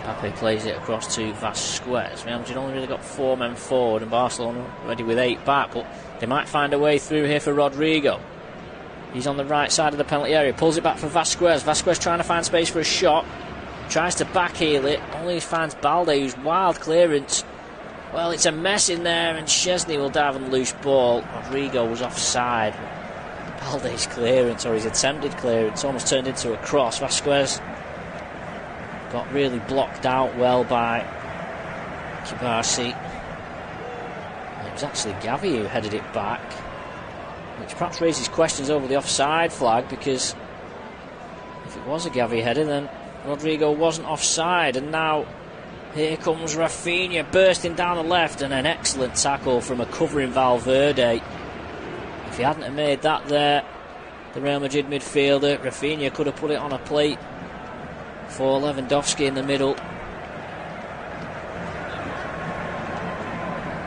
Mbappe plays it across to Vasquez. Real Madrid only really got 4 men forward and Barcelona ready with 8 back, but they might find a way through here for Rodrigo. He's on the right side of the penalty area, pulls it back for Vasquez. Vasquez trying to find space for a shot, tries to backheel it, only finds Balde, who's wild clearance. Well, it's a mess in there, and Szczesny will dive on the loose ball. Rodrigo was offside. Balde's clearance, or his attempted clearance, almost turned into a cross. Vasquez got really blocked out well by Kubarsi. It was actually Gavi who headed it back, which perhaps raises questions over the offside flag, because if it was a Gavi header, then Rodrigo wasn't offside. And now here comes Rafinha bursting down the left, and an excellent tackle from a covering Valverde. If he hadn't have made that there, the Real Madrid midfielder, Rafinha, could have put it on a plate for Lewandowski in the middle.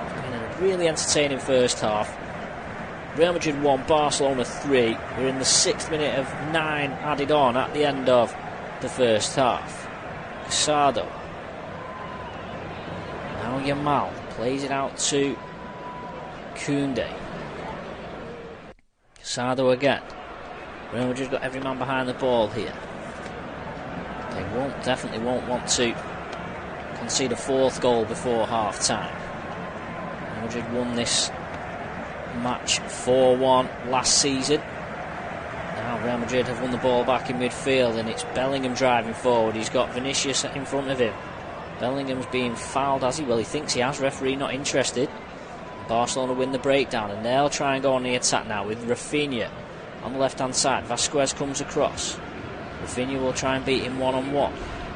It's been a really entertaining first half. Real Madrid 1, Barcelona 3. We're in the 6th minute of 9 added on at the end of the first half. Casado. Now Yamal plays it out to Koundé. Casado again. Real Madrid got every man behind the ball here. They definitely won't want to concede a 4th goal before half time. Real Madrid won this match 4-1 last season. Now Now Real Madrid have won the ball back in midfield, and it's Bellingham driving forward. He's got Vinicius in front of him. Bellingham's being fouled, has he? Well, he thinks he has. Referee not interested. Barcelona win the breakdown, and they'll try and go on the attack now with Rafinha on the left hand side. Vasquez comes across. Rafinha will try and beat him one-on-one.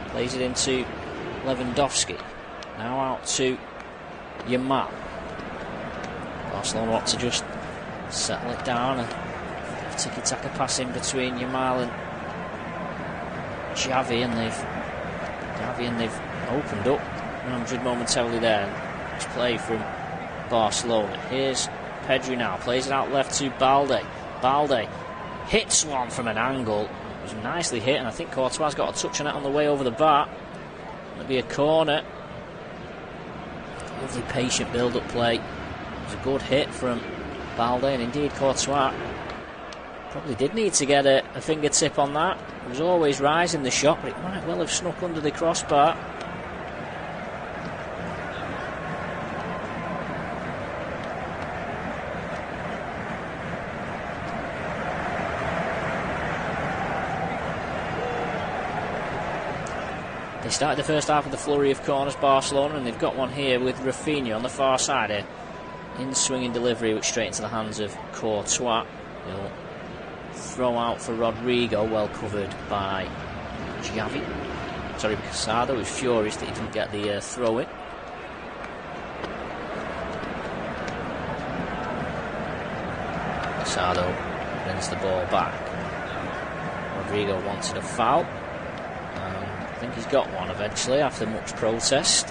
Plays it into Lewandowski. Now out to Yamal. Barcelona want to just settle it down and tiki-taka pass in between Yamal and Xavi, and they've opened up Real Madrid momentarily there. It's play from Barcelona. Here's Pedri now, plays it out left to Balde. Balde hits one from an angle. It was nicely hit, and I think Courtois got a touch on it on the way over the bar. It'll be a corner. Lovely patient build-up play. It was a good hit from Balde, and indeed Courtois probably did need to get a fingertip on that. It was always rising the shot, but it might well have snuck under the crossbar. They started the first half with a flurry of corners, Barcelona, and they've got one here with Rafinha on the far side here. In swinging delivery, which straight into the hands of Courtois. He'll throw out for Rodrigo, well covered by Xavi. Sorry, Casado was furious that he didn't get the throw in. Casado brings the ball back. Rodrigo wanted a foul. I think he's got one eventually after much protest.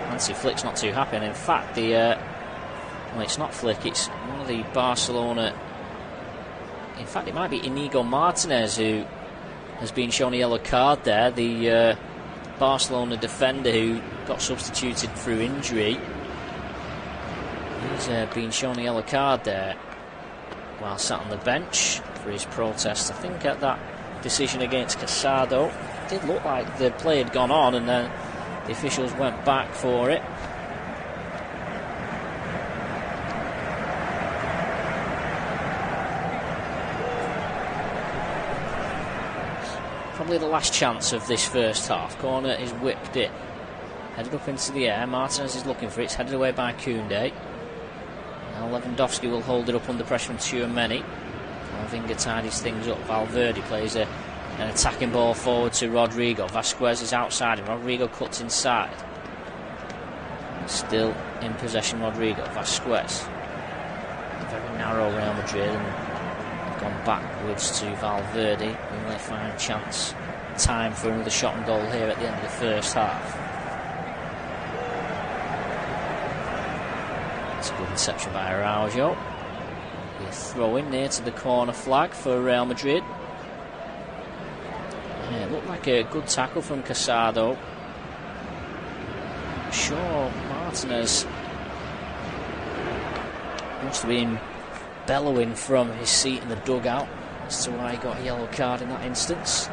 Nancy Flick's not too happy, and in fact well, it's not Flick, it's one of the Barcelona, in fact it might be Inigo Martinez who has been shown a yellow card there, the Barcelona defender who got substituted through injury. He's been shown a yellow card there while sat on the bench for his protest. I think at that decision against Casado, it did look like the play had gone on, and then the officials went back for it. Probably the last chance of this first half. Corner is whipped in, headed up into the air. Martinez is looking for it. It's headed away by Koundé. Now Lewandowski will hold it up under pressure from Tchouaméni. Camavinga tidies things up. Valverde plays an attacking ball forward to Rodrigo. Vasquez is outside and Rodrigo cuts inside. Still in possession, Rodrigo. Vasquez. Very narrow Real Madrid, and gone backwards to Valverde. We might find a chance, time for another shot and goal here at the end of the first half. It's a good interception by Araujo. A throw in near to the corner flag for Real Madrid. Yeah, it looked like a good tackle from Casado. I'm sure Martinez must have been bellowing from his seat in the dugout as to why he got a yellow card in that instance.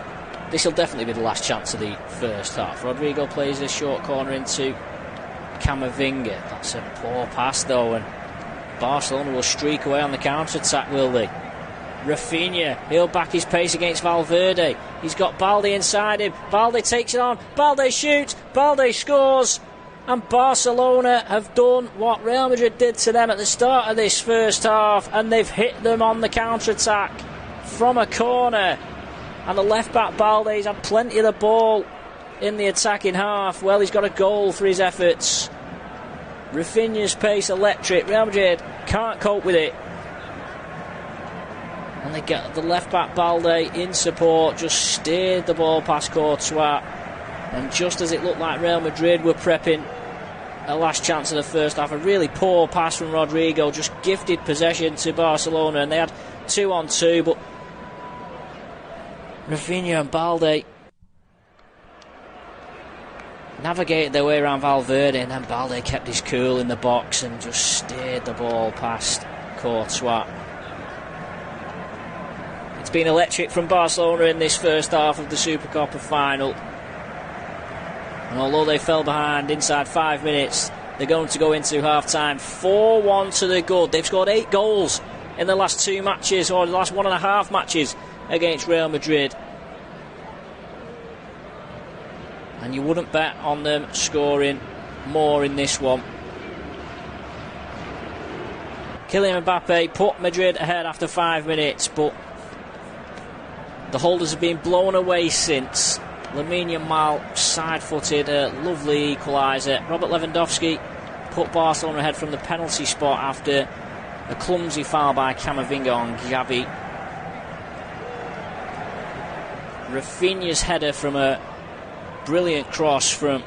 This will definitely be the last chance of the first half. Rodrigo plays a short corner into Camavinga. That's a poor pass though, and Barcelona will streak away on the counter-attack, will they? Rafinha, he'll back his pace against Valverde. He's got Balde inside him. Balde takes it on. Balde shoots. Balde scores. And Barcelona have done what Real Madrid did to them at the start of this first half, and they've hit them on the counter-attack from a corner. And the left-back Balde's had plenty of the ball in the attacking half. Well, he's got a goal for his efforts. Rafinha's pace electric. Real Madrid can't cope with it. And they get the left-back Balde in support, just steered the ball past Courtois. And just as it looked like Real Madrid were prepping a last chance of the first half, a really poor pass from Rodrigo just gifted possession to Barcelona, and they had 2-on-2, but Rafinha and Balde navigated their way around Valverde, and then Balde kept his cool in the box and just steered the ball past Courtois. It's been electric from Barcelona in this first half of the Supercopa final. And although they fell behind inside 5 minutes, they're going to go into half-time 4-1 to the good. They've scored 8 goals in the last 2 matches, or the last 1.5 matches against Real Madrid. And you wouldn't bet on them scoring more in this one. Kylian Mbappe put Madrid ahead after 5 minutes, but the holders have been blown away since. Lamine Yamal side-footed a lovely equaliser. Robert Lewandowski put Barcelona ahead from the penalty spot after a clumsy foul by Camavinga on Gavi. Rafinha's header from a brilliant cross from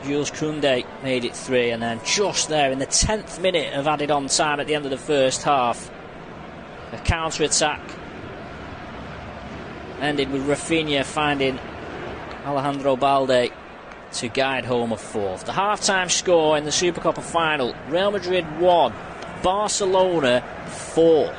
Jules Koundé made it 3, and then just there in the 10th minute of added on time at the end of the first half, a counter-attack ended with Rafinha finding Alejandro Balde to guide home a 4th. The half-time score in the Supercopa final: Real Madrid 1, Barcelona 4.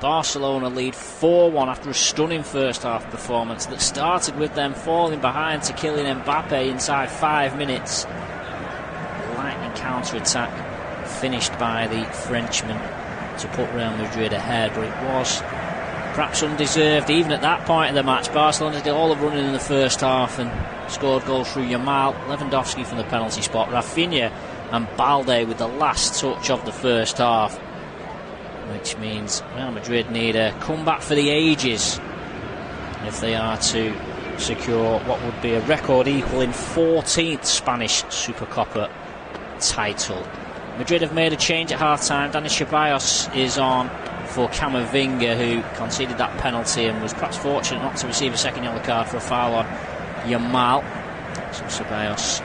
Barcelona lead 4-1 after a stunning first half performance that started with them falling behind to Kylian Mbappe inside 5 minutes. Lightning counter-attack finished by the Frenchman to put Real Madrid ahead, but it was perhaps undeserved even at that point of the match. Barcelona did all the running in the first half and scored goals through Yamal, Lewandowski from the penalty spot, Rafinha and Balde with the last touch of the first half, which means Real Madrid need a comeback for the ages if they are to secure what would be a record equaling 14th Spanish Supercopa title. Madrid have made a change at half-time. Dani Ceballos is on for Camavinga, who conceded that penalty and was perhaps fortunate not to receive a second yellow card for a foul on Yamal. So Ceballos,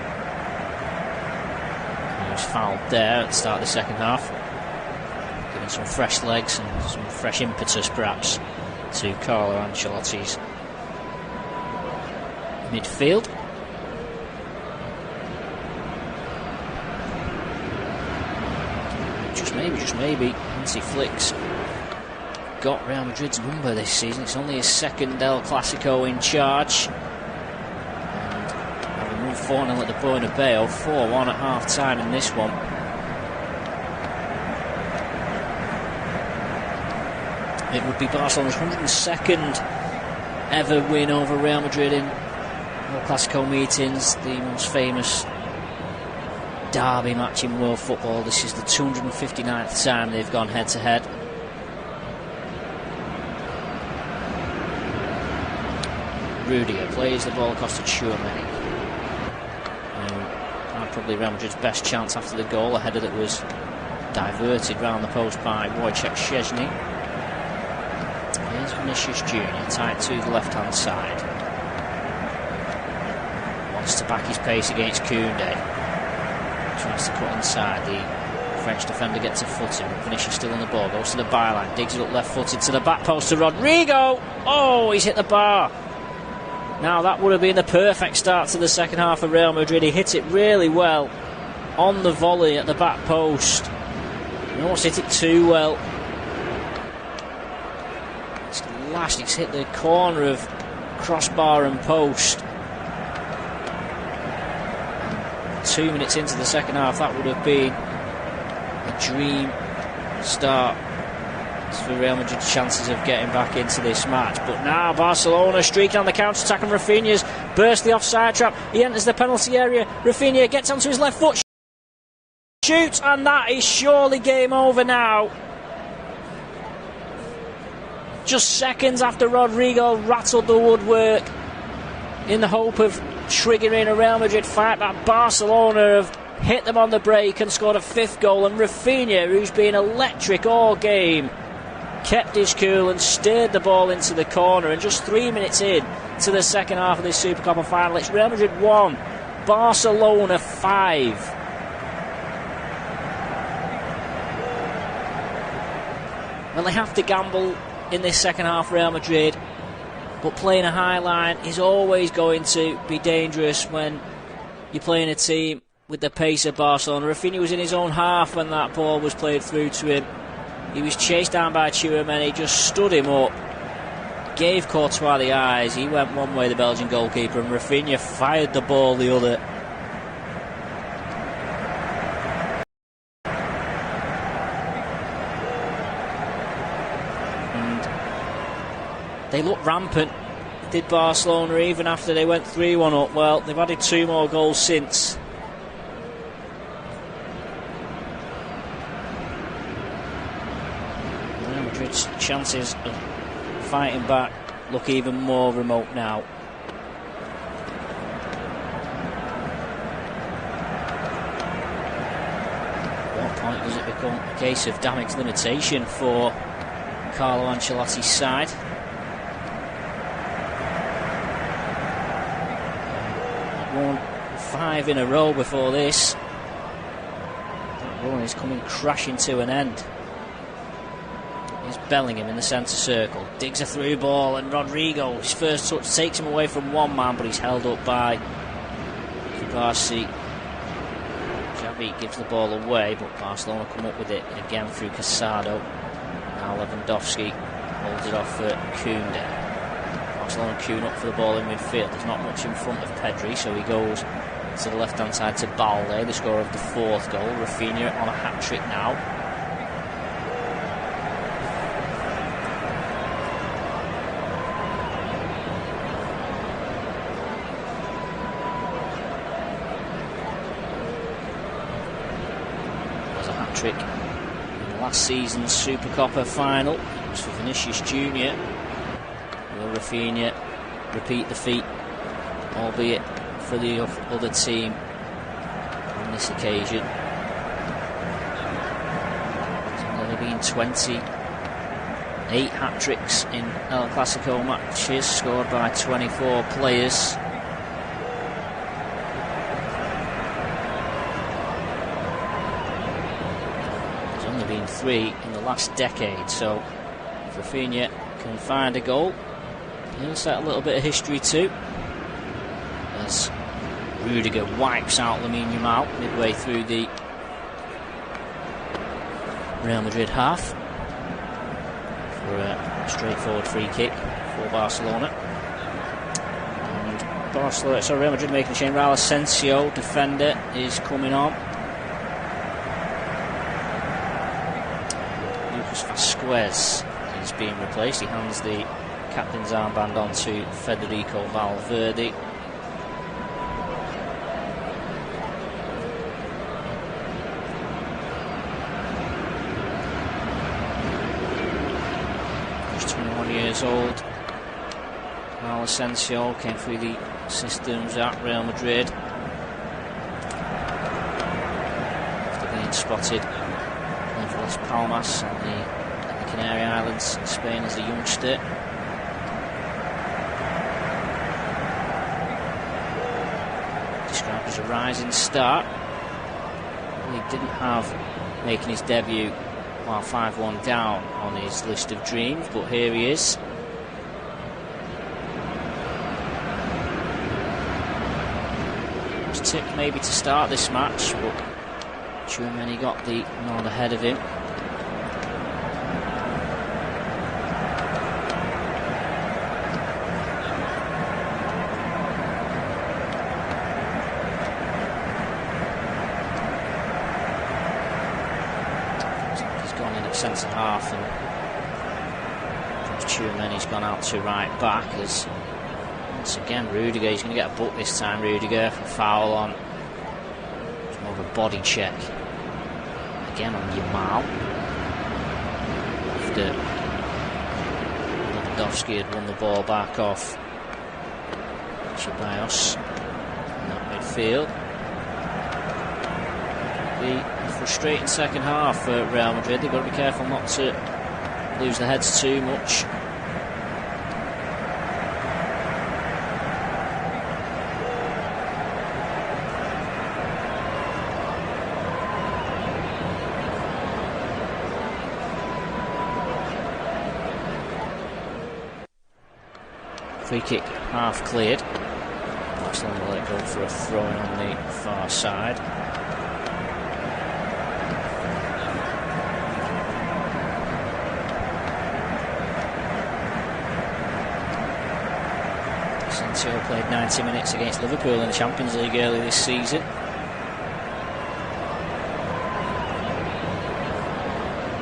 who was fouled there at the start of the second half, giving some fresh legs and some fresh impetus perhaps to Carlo Ancelotti's midfield. Just maybe, Hansi Flick's got Real Madrid's number this season. It's only his second El Clasico in charge. And having won 4-0 at the Bernabeu, 4-1 at half-time in this one. It would be Barcelona's 102nd ever win over Real Madrid in El Clasico meetings, the most famous derby match in world football. This is the 259th time they've gone head-to-head. Rudiger plays the ball across to Tchouaméni. Probably Real Madrid's best chance after the goal. A header that was diverted round the post by Wojciech Szczęsny. Here's Vinicius Jr. tight to the left-hand side. Wants to back his pace against Koundé. Tries to cut inside. The French defender gets a foot in. Vinicius still on the ball. Goes to the byline. Digs it up left-footed to the back post to Rodrigo. Oh, he's hit the bar. Now that would have been the perfect start to the second half of Real Madrid. He hit it really well on the volley at the back post. He almost hit it too well. It's lashed. It's hit the corner of crossbar and post. 2 minutes into the second half, that would have been a dream start for Real Madrid's chances of getting back into this match. But now Barcelona streaking on the counter-attack, and Rafinha's burst the offside trap. He enters the penalty area. Rafinha gets onto his left foot, shoots, and that is surely game over now. Just seconds after Rodrigo rattled the woodwork in the hope of triggering a Real Madrid fight back, Barcelona have hit them on the break and scored a fifth goal, and Rafinha, who's been electric all game, kept his cool and steered the ball into the corner. And just 3 minutes in to the second half of this Supercopa final, it's Real Madrid 1, Barcelona 5. Well, they have to gamble in this second half, Real Madrid, but playing a high line is always going to be dangerous when you're playing a team with the pace of Barcelona. Rafinha was in his own half when that ball was played through to him. He was chased down by Tchouaméni, just stood him up, gave Courtois the eyes. He went one way, the Belgian goalkeeper, and Rafinha fired the ball the other. And they looked rampant, did Barcelona, even after they went 3-1 up. Well, they've added 2 more goals since. Madrid's chances of fighting back look even more remote now. At what point does it become a case of damage limitation for Carlo Ancelotti's side? Won 5 in a row before this. That run is coming crashing to an end. Here's Bellingham in the centre circle, digs a through ball, and Rodrigo, his first touch, takes him away from one man, but he's held up by Kubasi. Xavi gives the ball away, but Barcelona come up with it again through Casado. Now Lewandowski Holds it off for Koundé. Barcelona queuing up for the ball in midfield. There's not much in front of Pedri, so he goes to the left-hand side to Balde, the scorer of the 4th goal. Rafinha on a hat-trick now. There's a hat-trick in last season's Supercopa final. It was for Vinicius Junior. Will Rafinha repeat the feat, albeit for the other team on this occasion? There's only been 28 hat-tricks in El Clasico matches, scored by 24 players. There's only been 3 in the last decade, so if Rafinha can find a goal, he'll set a little bit of history too. As Rudiger wipes out Lamine Yamal midway through the Real Madrid half for a straightforward free kick for Barcelona. And Real Madrid making a change. Raul Asensio, defender, is coming on. Lucas Vazquez is being replaced. He hands the captain's armband on to Federico Valverde. He's 21 years old. Raul Asensio came through the systems at Real Madrid after being spotted playing for Las Palmas on the Canary Islands in Spain as a youngster. Described as a rising star. He didn't have making his debut while 5-1 down on his list of dreams, but here he is. Was tipped maybe to start this match, but Tchouaméni got the nod ahead of him. Centre half, and Tchouaméni's gone out to right back as once again Rudiger, he's going to get a book this time. Rudiger for foul on, it's more of a body check again on Yamal after Lewandowski had won the ball back off Ceballos in that midfield. The frustrating second half for Real Madrid. They've got to be careful not to lose their heads too much. Free kick half cleared. Barcelona will let it go for a throw-in on the far side. Asensio played 90 minutes against Liverpool in the Champions League early this season.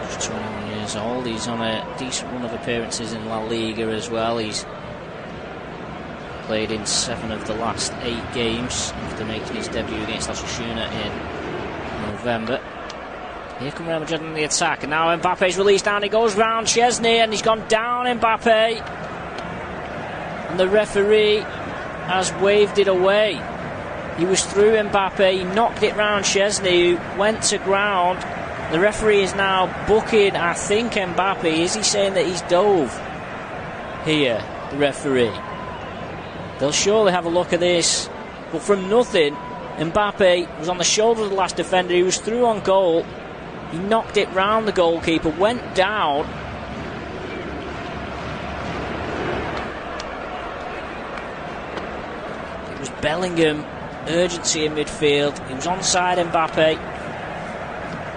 Just 21 years old. He's on a decent run of appearances in La Liga as well. He's played in 7 of the last 8 games after making his debut against Osasuna in November. Here come Real Madrid on the attack, and now Mbappe's released down. He goes round Chesney, and he's gone down Mbappe. And the referee has waved it away. He was through Mbappe, he knocked it round Chesney, who went to ground. The referee is now booking, I think, Mbappe. Is he saying that he's dove here, the referee? They'll surely have a look at this. But from nothing, Mbappe was on the shoulder of the last defender. He was through on goal. He knocked it round the goalkeeper, went down. Bellingham, urgency in midfield. He was onside Mbappe.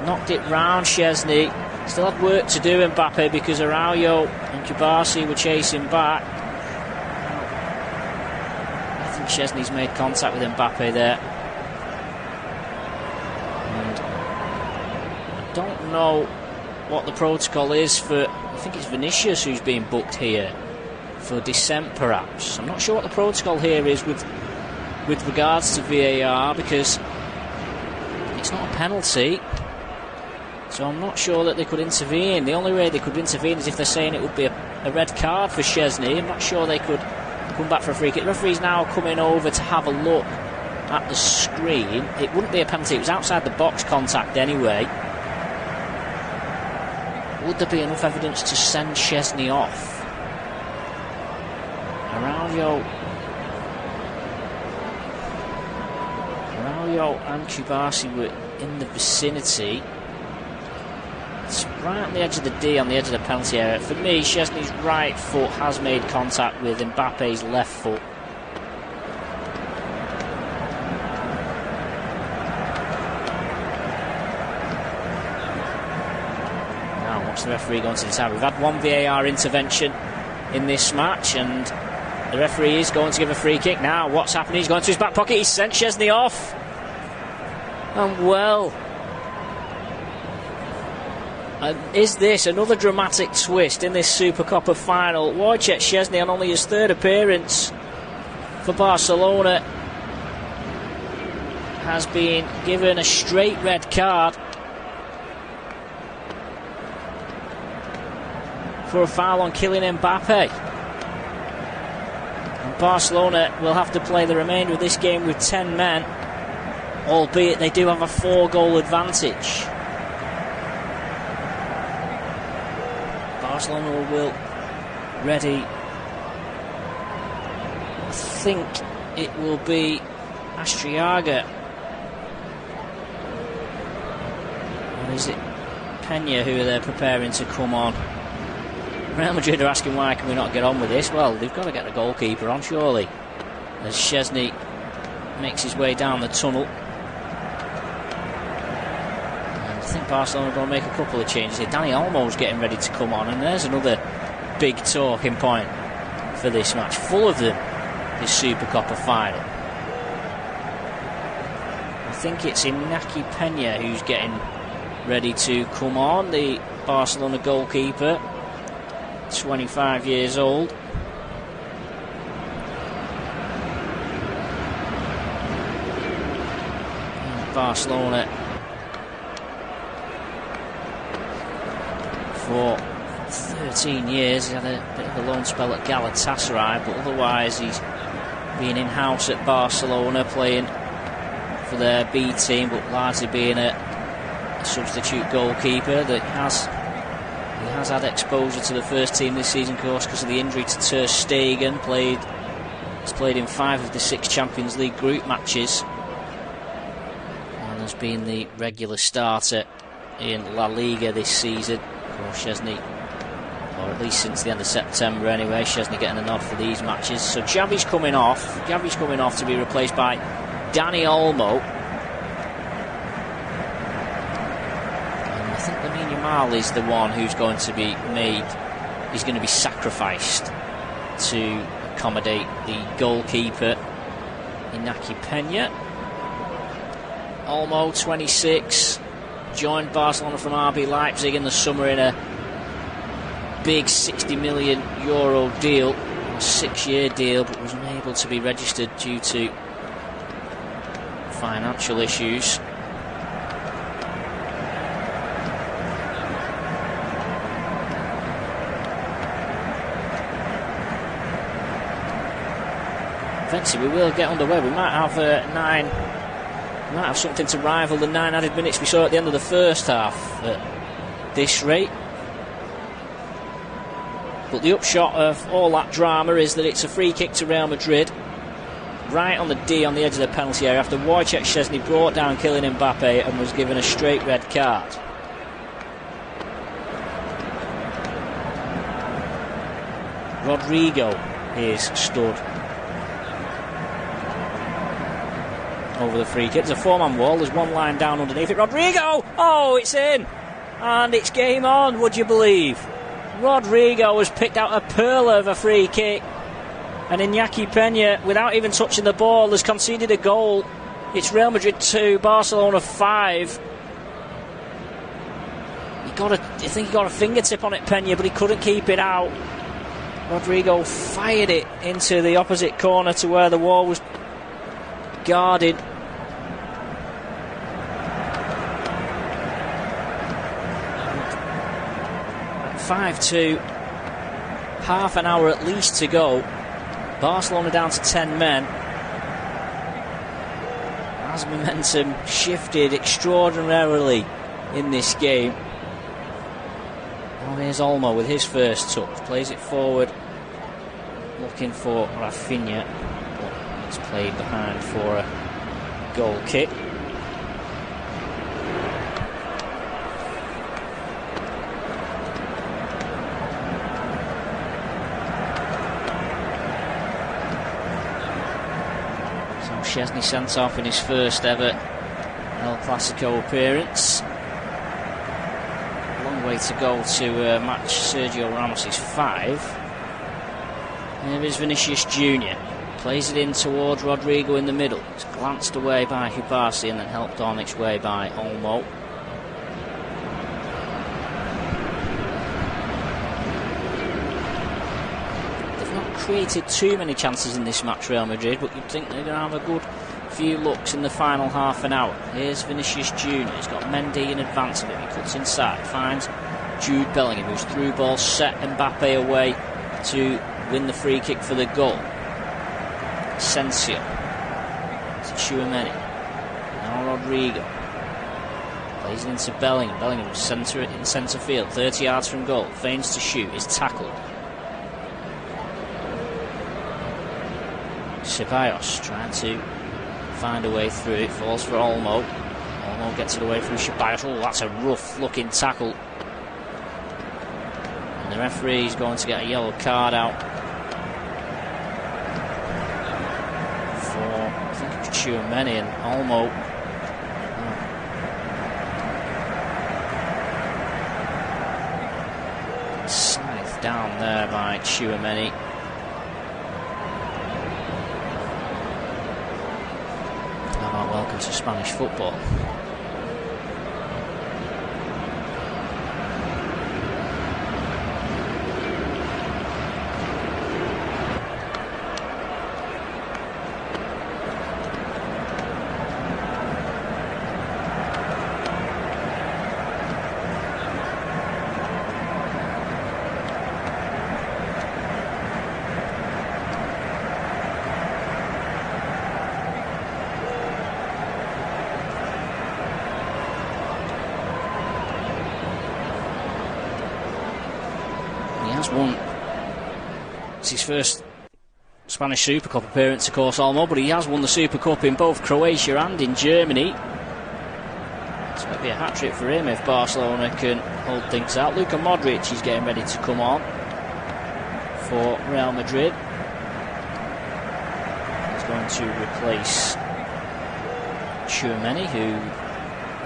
Knocked it round Chesney. Still had work to do, Mbappe, because Araujo and Kubasi were chasing back. I think Szczesny's made contact with Mbappe there. And I don't know what the protocol is for, I think it's Vinicius who's being booked here for dissent perhaps. I'm not sure what the protocol here is with regards to VAR, because it's not a penalty, so I'm not sure that they could intervene. The only way they could intervene is if they're saying it would be a red card for Szczesny. I'm not sure they could come back for a free kick. The referee's now coming over to have a look at the screen. It wouldn't be a penalty, it was outside the box contact anyway. Would there be enough evidence to send Szczesny off? Araujo and Kubasi were in the vicinity. It's right on the edge of the D, on the edge of the penalty area. For me, Szczesny's right foot has made contact with Mbappe's left foot. Now, what's the referee going to decide? We've had one VAR intervention in this match, and the referee is going to give a free kick. Now, what's happening? He's going to his back pocket. He's sent Szczesny off. And well, is this another dramatic twist in this Super Copa final? Wojciech Szczesny, on only his third appearance for Barcelona, has been given a straight red card for a foul on Kylian Mbappe. And Barcelona will have to play the remainder of this game with 10 men, albeit they do have a 4-goal advantage. Barcelona will ready. I think it will be Astriaga. Or is it Peña who they're preparing to come on? Real Madrid are asking why can we not get on with this? Well, they've got to get the goalkeeper on, surely. As Szczesny makes his way down the tunnel. I think Barcelona are going to make a couple of changes here. Dani Olmo's getting ready to come on, and there's another big talking point for this match. Full of them, this Super Copa final. I think it's Iñaki Peña who's getting ready to come on, the Barcelona goalkeeper, 25 years old. And Barcelona for 13 years. He had a bit of a loan spell at Galatasaray, but otherwise he's been in-house at Barcelona, playing for their B team, but largely being a substitute goalkeeper. That he has had exposure to the first team this season, of course, because of the injury to Ter Stegen. He's played in 5 of the 6 Champions League group matches, and has been the regular starter in La Liga this season. Szczesny, or at least since the end of September anyway, Szczesny getting a nod for these matches. So Xavi's coming off. Xavi's coming off to be replaced by Dani Olmo. And I think Lamine Yamal is the one who's going to be made, he's going to be sacrificed to accommodate the goalkeeper, Iñaki Peña. Olmo, 26. Joined Barcelona from RB Leipzig in the summer in a big €60 million deal, a 6-year deal, but was unable to be registered due to financial issues. Eventually we will get underway. We might have might have something to rival the 9 added minutes we saw at the end of the first half at this rate. But the upshot of all that drama is that it's a free kick to Real Madrid, right on the D, on the edge of the penalty area, after Wojciech Szczesny brought down Kylian Mbappe and was given a straight red card. Rodrigo is stood over the free kick. There's a 4-man wall, there's one line down underneath it. Rodrigo! Oh, it's in! And it's game on, would you believe? Rodrigo has picked out a pearl of a free kick. And Iñaki Peña, without even touching the ball, has conceded a goal. It's Real Madrid 2, Barcelona 5. I think he got a fingertip on it, Peña, but he couldn't keep it out. Rodrigo fired it into the opposite corner to where the wall was guarded. At 5-2, half an hour at least to go. Barcelona down to 10 men. As momentum shifted extraordinarily in this game. Oh, here's Olmo with his first touch. Plays it forward, looking for Rafinha, but it's played behind for a goal kick. So Szczesny sent off in his first ever El Clasico appearance. Way to go to match Sergio Ramos' 5. Here is Vinicius Jr. Plays it in towards Rodrigo in the middle. It's glanced away by Hubasi and then helped on its way by Olmo. They've not created too many chances in this match, Real Madrid, but you'd think they're going to have a good few looks in the final half an hour. Here's Vinicius Jr. He's got Mendy in advance of him. He cuts inside, finds Jude Bellingham, who's through ball, set Mbappe away to win the free kick for the goal. Asensio to Tchouameni. Now Rodrigo plays it into Bellingham. Bellingham will centre it in centre field, 30 yards from goal. Feigns to shoot, is tackled. Ceballos trying to find a way through it, falls for Olmo. Olmo gets it away from Ceballos. Oh, that's a rough looking tackle. And the referee is going to get a yellow card out for, I think it was Tchouameni, and Olmo. Scythe down there by Tchouameni. Welcome to Spanish football. It's his first Spanish Super Cup appearance, of course, Olmo, but he has won the Super Cup in both Croatia and in Germany. It's going to be a hat-trick for him if Barcelona can hold things out. Luka Modric is getting ready to come on for Real Madrid. He's going to replace Tchouameni, who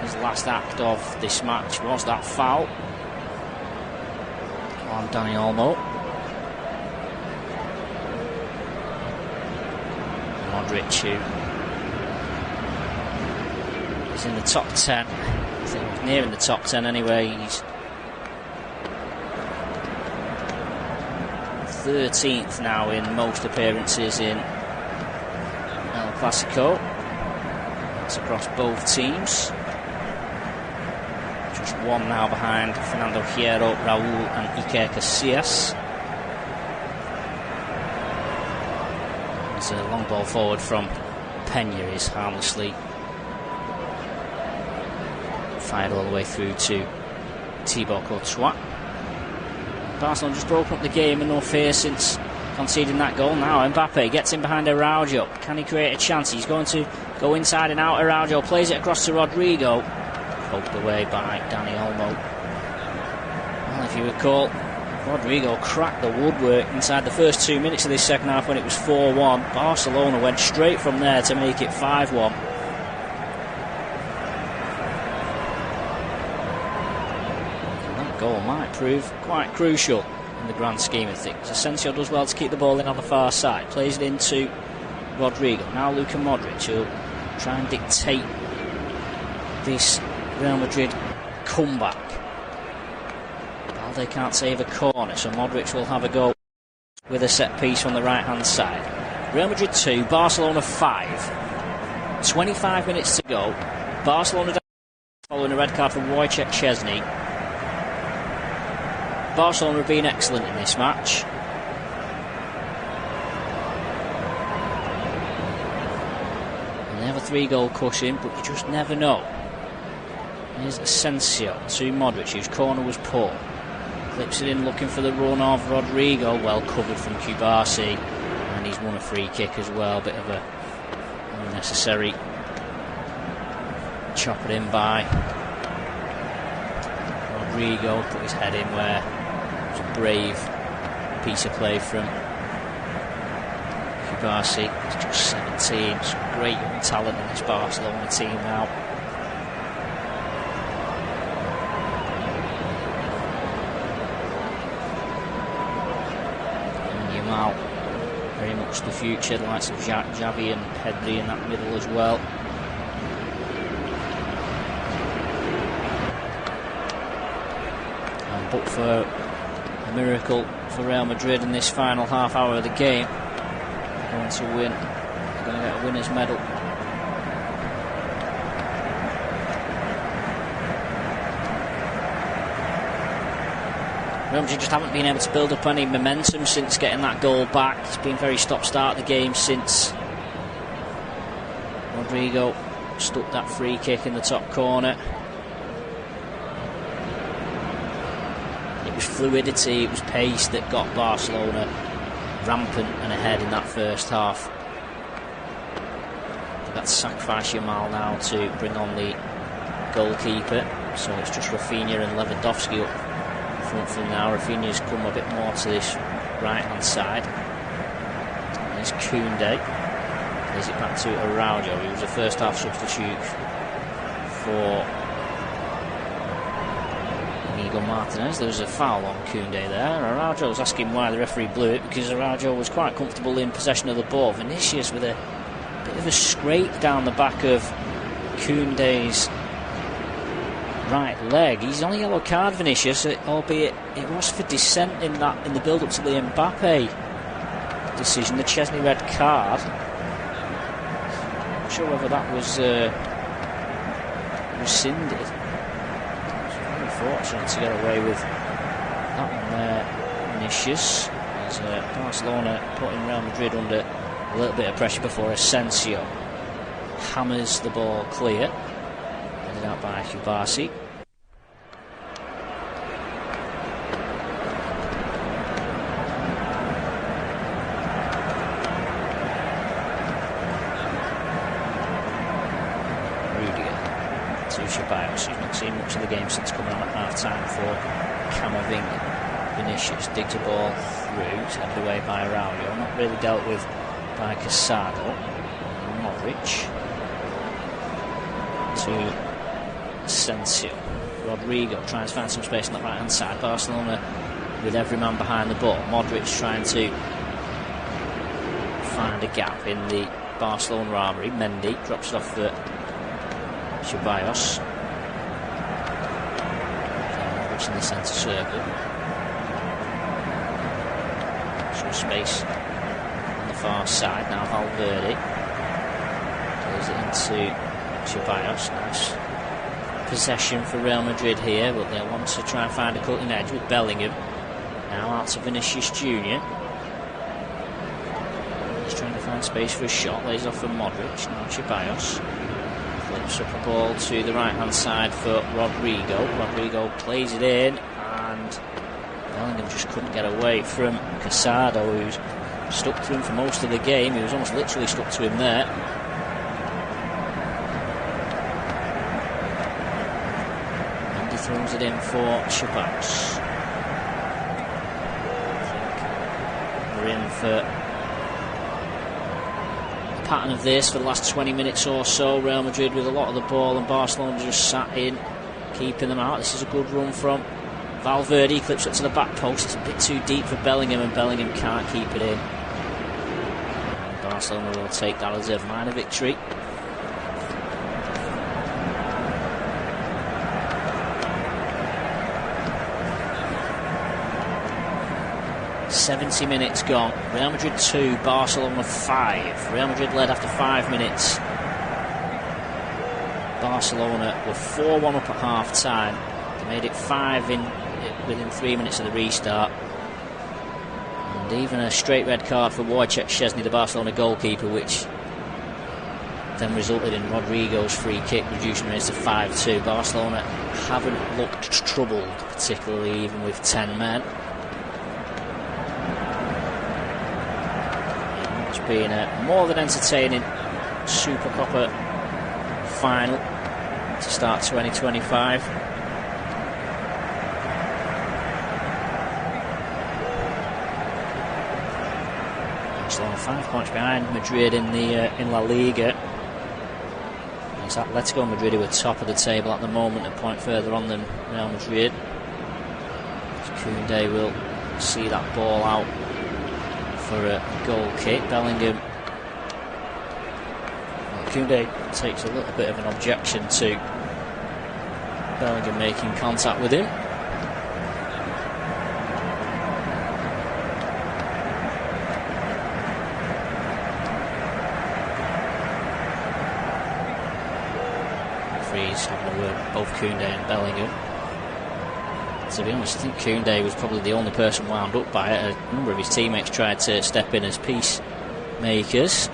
his last act of this match was that foul on Dani Olmo. Modric, who is in the top 10, I think near in the top 10 anyway. He's 13th now in most appearances in El Clasico. That's across both teams. Just one now behind Fernando Hierro, Raúl and Iker Casillas. There's a long ball forward from Peña, is harmlessly fired all the way through to Thibaut Courtois. Barcelona just broken up the game and no fear since conceding that goal. Now Mbappe gets in behind Araujo. Can he create a chance? He's going to go inside and out. Araujo plays it across to Rodrigo. Poked away by Dani Olmo. Well, if you recall, Rodrigo cracked the woodwork inside the first 2 minutes of this second half when it was 4-1. Barcelona went straight from there to make it 5-1. that goal might prove quite crucial in the grand scheme of things. Asensio does well to keep the ball in on the far side, plays it into Rodrigo. Now Luka Modric, who'll try and dictate this Real Madrid comeback. Balde can't save a corner, so Modric will have a go with a set piece on the right hand side. Real Madrid 2, Barcelona 5. 25 minutes to go. Barcelona down following a red card from Wojciech Szczesny. Barcelona have been excellent in this match. And they have a 3-goal cushion, but you just never know. Here's Asensio to Modric, whose corner was poor. Clips it in looking for the run of Rodrigo, well covered from Kubasi, and he's won a free kick as well. Bit of a unnecessary chop it in by Rodrigo, put his head in where it was a brave piece of play from Kubasi. He's just 17, some great young talent in this Barcelona team now. Very much the future, the likes of Xavi and Pedri in that middle as well. And but for a miracle for Real Madrid in this final half hour of the game, they're going to win. They're going to get a winner's medal. Real Madrid just haven't been able to build up any momentum since getting that goal back. It's been very stop-start the game since Rodrigo stuck that free kick in the top corner. It was fluidity, it was pace that got Barcelona rampant and ahead in that first half. They've got to sacrifice Yamal now to bring on the goalkeeper, so it's just Rafinha and Lewandowski up front from now. Rafinha's come a bit more to this right hand side. There's Koundé, plays it back to Araujo. He was a first half substitute for Inigo Martinez. There was a foul on Koundé there. Araujo was asking why the referee blew it, because Araujo was quite comfortable in possession of the ball. Vinicius with a bit of a scrape down the back of Koundé's right leg. He's on a yellow card, Vinicius, albeit it was for dissent in the build-up to the Mbappe decision, the Szczesny red card. Not sure whether that was rescinded. It's very fortunate to get away with that one there, Vinicius, as Barcelona putting Real Madrid under a little bit of pressure before Asensio hammers the ball clear. Out by Kubasi. Rudiger to Ceballos, who's not seen much of the game since coming on at half-time for Camavinga. Vinicius digs a ball through, headed away by Araujo, not really dealt with by Casado. Modric to Asensio. Rodrigo tries to find some space on the right hand side. Barcelona with every man behind the ball. Modric trying to find a gap in the Barcelona armoury. Mendy drops it off for Ceballos. Modric in the centre circle. Some space on the far side. Now Valverde plays it into Ceballos. Nice possession for Real Madrid here, but they'll want to try and find a cutting edge with Bellingham. Now out to Vinicius Jr. He's trying to find space for a shot, lays off for Modric. Now Ceballos flips up a ball to the right hand side for Rodrigo. Rodrigo plays it in, and Bellingham just couldn't get away from Casado, who's stuck to him for most of the game. He was almost literally stuck to him there. Throws it in for Ceballos. I think we're in for a pattern of this for the last 20 minutes or so. Real Madrid with a lot of the ball and Barcelona just sat in, keeping them out. This is a good run from Valverde clips up to the back post. It's a bit too deep for Bellingham, and Bellingham can't keep it in. And Barcelona will take that as a minor victory. "70 minutes gone. Real Madrid 2, Barcelona 5. Real Madrid led after 5 minutes. Barcelona were 4-1 up at half time. They made it 5 within 3 minutes of the restart. And even a straight red card for Wojciech Szczesny, the Barcelona goalkeeper, which then resulted in Rodrigo's free kick, reducing it to 5-2. Barcelona haven't looked troubled, particularly even with 10 men. It's been a more than entertaining Supercopa final to start 2025. Barcelona 5 points behind Madrid in La Liga. It's Atletico Madrid who are top of the table at the moment, a point further on than Real Madrid. Koundé will see that ball out for a goal kick. Bellingham. Koundé takes a little bit of an objection to Bellingham making contact with him. Referee's having a word with both Koundé and Bellingham. To be honest, I think Koundé was probably the only person wound up by it. A number of his teammates tried to step in as peacemakers.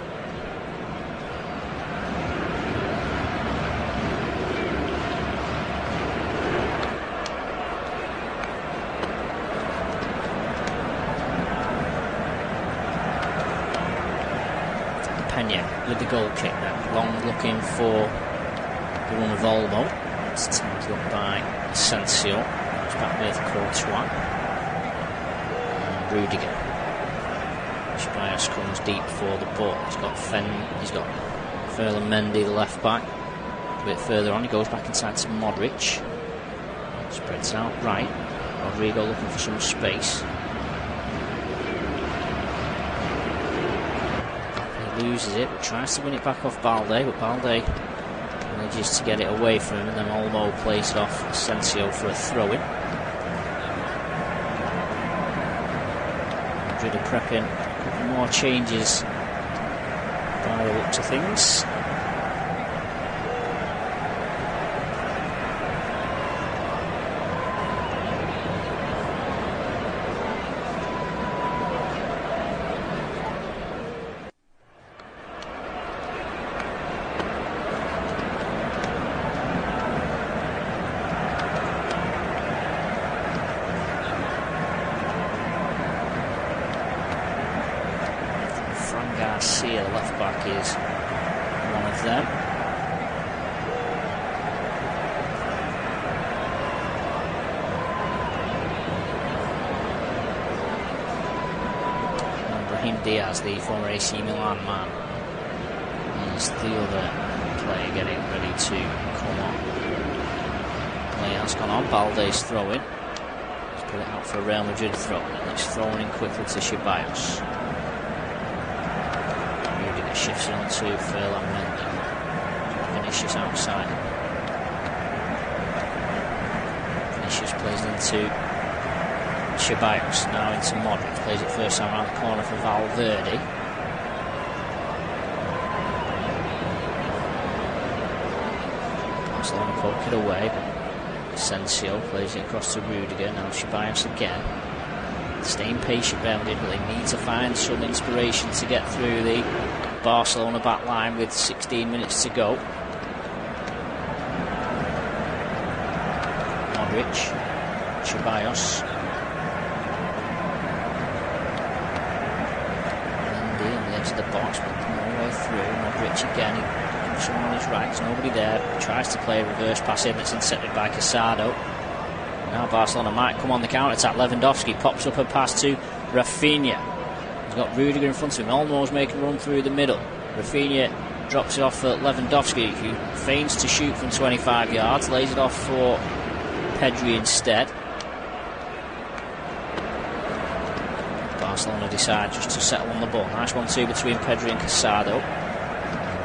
With the goal kick now. Long looking for the one of Olmo. It's timed up by Asensio. It's back with Courtois. And Rudiger. Ceballos comes deep for the ball. He's got Ferland Mendy, the left back. A bit further on, he goes back inside to Modric. Spreads out right. Rodrigo looking for some space. Loses it, but tries to win it back off Balde, but Balde manages to get it away from him, and then Olmo plays it off Asensio for a throw-in. Madrid are prepping a couple more changes by the looks of things. The left back is one of them. And Brahim Diaz, the former AC Milan man, is the other player getting ready to come on. Play has gone on. Balde's throwing. He's put it out for a Real Madrid throw, and it's thrown in quickly to Ceballos. Shifts it on to Ferland Mendy. Vinicius outside. Vinicius plays into Ceballos, now into Modric. Plays it first time around the corner for Valverde. Barcelona poke it away, but Asensio plays it across to Rudiger. Now Ceballos again. Staying patient, Real Madrid, but they need to find some inspiration to get through the Barcelona back line with 16 minutes to go. Modric, Ceballos, Mendy on the edge of the box, but all the way through. Modric again, looking for someone on his right, there's nobody there. He tries to play a reverse pass in, that's intercepted by Casado. Now Barcelona might come on the counter-attack. Lewandowski pops up a pass to Rafinha. He's got Rudiger in front of him. Olmo's making a run through the middle. Rafinha drops it off for Lewandowski, who feigns to shoot from 25 yards. Lays it off for Pedri instead. Barcelona decide just to settle on the ball. Nice 1-2 between Pedri and Casado.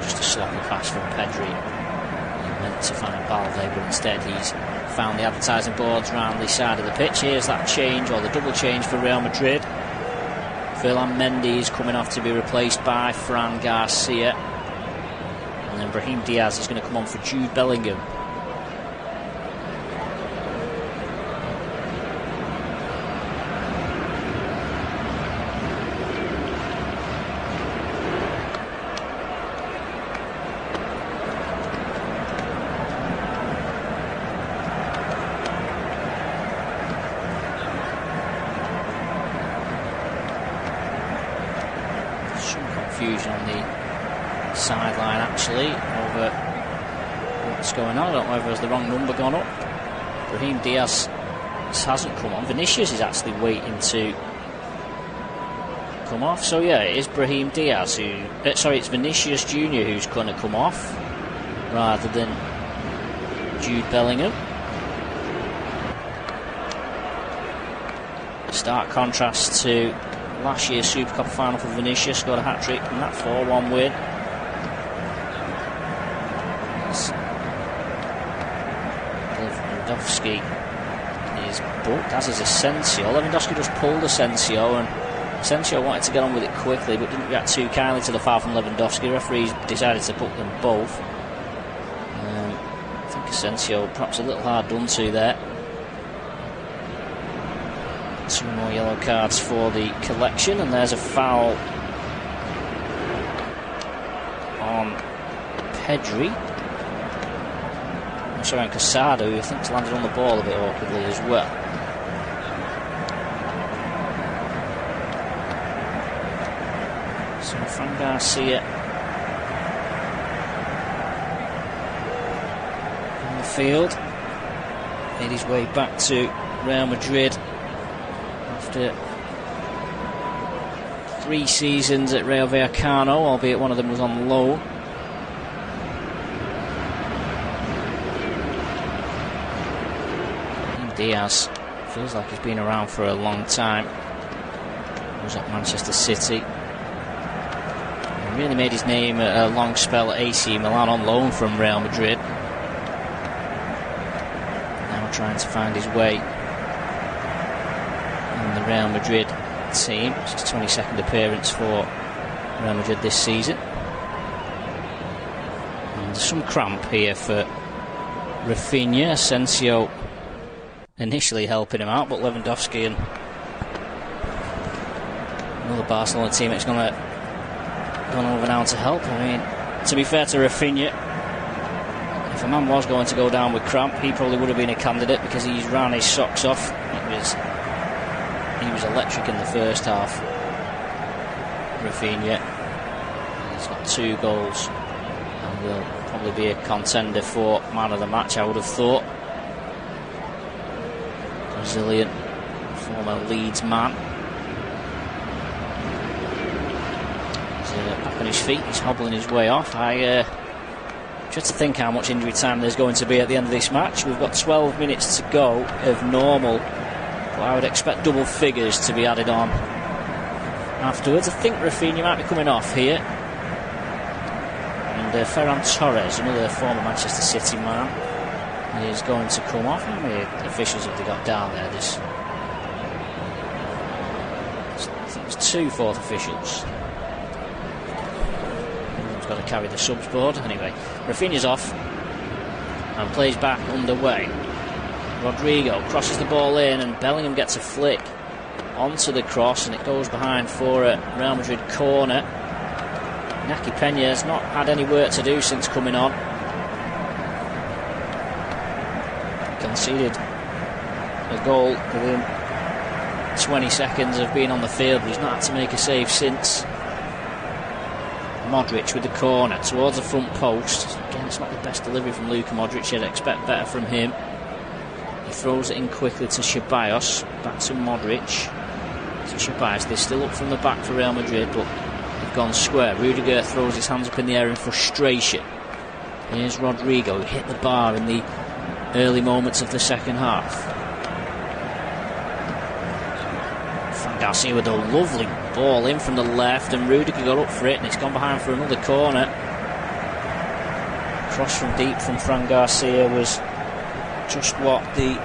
Just a sloppy pass from Pedri. He meant to find Balde, but instead he's found the advertising boards around the side of the pitch. Here's that change, or the double change for Real Madrid. Ferland Mendy coming off to be replaced by Fran Garcia. And then Brahim Diaz is going to come on for Jude Bellingham. Confusion on the sideline actually over what's going on. I don't know whether has the wrong number gone up. Brahim Diaz hasn't come on. Vinicius is actually waiting to come off. So yeah, it is Brahim Diaz who it's Vinicius Jr. who's going to come off rather than Jude Bellingham. Stark contrast to last year's Super Cup final for Vinicius, scored a hat-trick in that 4-1 win. Lewandowski is booked, as is Asensio. Lewandowski just pulled Asensio, and Asensio wanted to get on with it quickly but didn't react too kindly to the foul from Lewandowski. Referees decided to book them both. I think Asensio perhaps a little hard done to there. 2 more yellow cards for the collection, and there's a foul on Pedri. I'm sorry, on Casado, who I think's landed on the ball a bit awkwardly as well. So Fran Garcia in the field, made his way back to Real Madrid after 3 seasons at Rayo Vallecano, albeit one of them was on loan. Diaz feels like he's been around for a long time. He was at Manchester City. He really made his name a long spell at AC Milan on loan from Real Madrid. Now trying to find his way in the Real Madrid team. It's his 22nd appearance for Real Madrid this season. And there's some cramp here for Rafinha. Asensio initially helping him out, but Lewandowski and another Barcelona teammate's gone over now to help. I mean, to be fair to Rafinha, if a man was going to go down with cramp, he probably would have been a candidate, because he's ran his socks off. He was electric in the first half. Rafinha, he's got 2 goals and will probably be a contender for man of the match, I would have thought. Brazilian former Leeds man. He's back on his feet, he's hobbling his way off. I try to think how much injury time there's going to be at the end of this match. We've got 12 minutes to go of normal, but I would expect double figures to be added on afterwards. I think Rafinha might be coming off here, and Ferran Torres, another former Manchester City man, is going to come off. How many officials have they got down there? I think there's 2 fourth officials. Everyone's got to carry the subs board. Anyway, Rafinha's off and plays back underway. Rodrigo crosses the ball in, and Bellingham gets a flick onto the cross, and it goes behind for a Real Madrid corner. Naki Peña has not had any work to do since coming on. Conceded a goal within 20 seconds of being on the field, but he's not had to make a save since. Modric with the corner towards the front post. Again, it's not the best delivery from Luka Modric. You'd expect better from him. He throws it in quickly to Ceballos. Back to Modric. To Ceballos. They're still up from the back for Real Madrid, but they've gone square. Rudiger throws his hands up in the air in frustration. Here's Rodrigo, who hit the bar in the early moments of the second half. Garcia with a lovely ball in from the left, and Rudiger got up for it, and it's gone behind for another corner. Cross from deep from Fran Garcia was just what the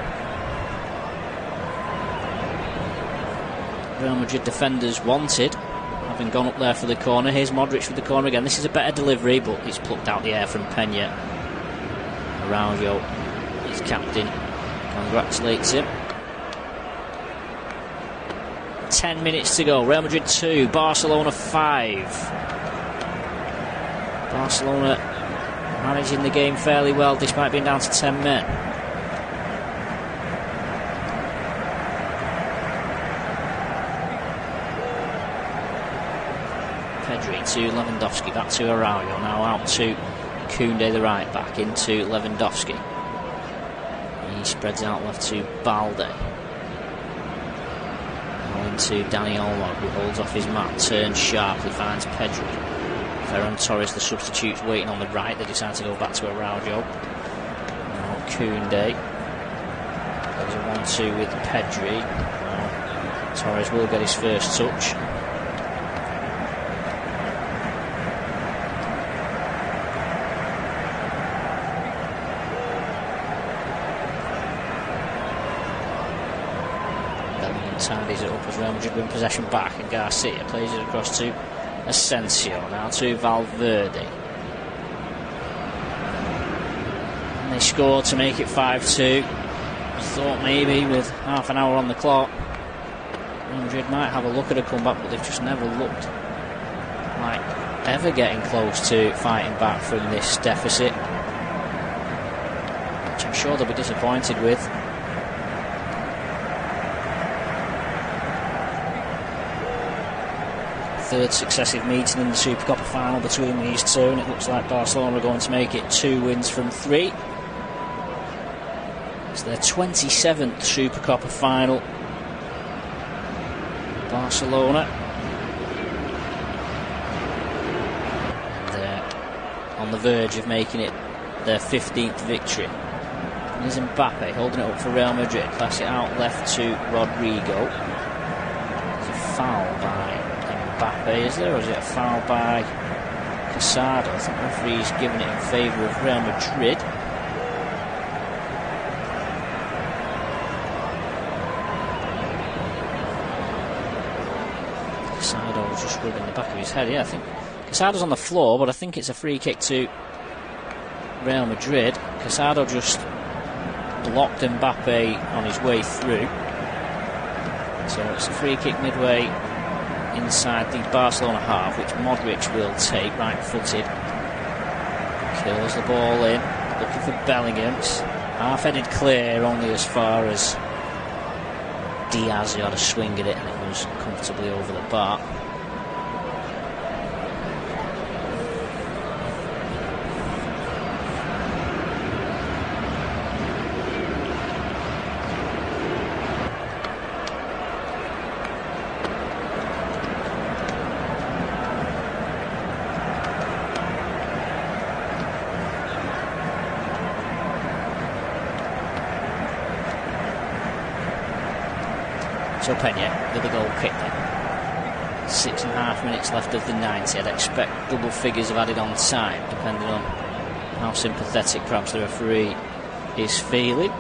Real Madrid defenders wanted, having gone up there for the corner. Here's Modric with the corner again. This is a better delivery, but it's plucked out the air from Peña. Araujo, his captain, congratulates him. 10 minutes to go. Real Madrid 2, Barcelona 5. Barcelona managing the game fairly well despite being down to 10 men. Pedri to Lewandowski, back to Araujo, now out to Koundé, the right back, into Lewandowski. He spreads out left to Balde. Now into Dani Olmo, who holds off his mark, turns sharply, finds Pedri. Ferran Torres, the substitutes, waiting on the right. They decide to go back to Araujo. Now Koundé. There's a 1-2 with Pedri. Now Torres will get his first touch. Tidies it up as Real Madrid win possession back, and Garcia plays it across to Asensio, now to Valverde. And they score to make it 5-2. I thought maybe with half an hour on the clock Real Madrid might have a look at a comeback, but they've just never looked like ever getting close to fighting back from this deficit, which I'm sure they'll be disappointed with. Third successive meeting in the Supercopa final between these two, and it looks like Barcelona are going to make it 2 wins from 3. It's their 27th Supercopa final. Barcelona, and they're on the verge of making it their 15th victory. And there's Mbappe holding it up for Real Madrid. Pass it out left to Rodrigo. There's a foul by Mbappe, is there, or is it a foul by Casado? I think the referee's given it in favour of Real Madrid. Casado was just rubbing the back of his head. Yeah, I think Casado's on the floor, but I think it's a free kick to Real Madrid. Casado just blocked Mbappe on his way through. So it's a free kick midway inside the Barcelona half, which Modric will take, right-footed. Kills the ball in, looking for Bellingham. Half-headed clear, only as far as Diaz, who had a swing at it, and it was comfortably over the bar. So Peña with a goal kick then. 6.5 minutes left of the 90. I'd expect double figures of added on time, depending on how sympathetic perhaps the referee is feeling.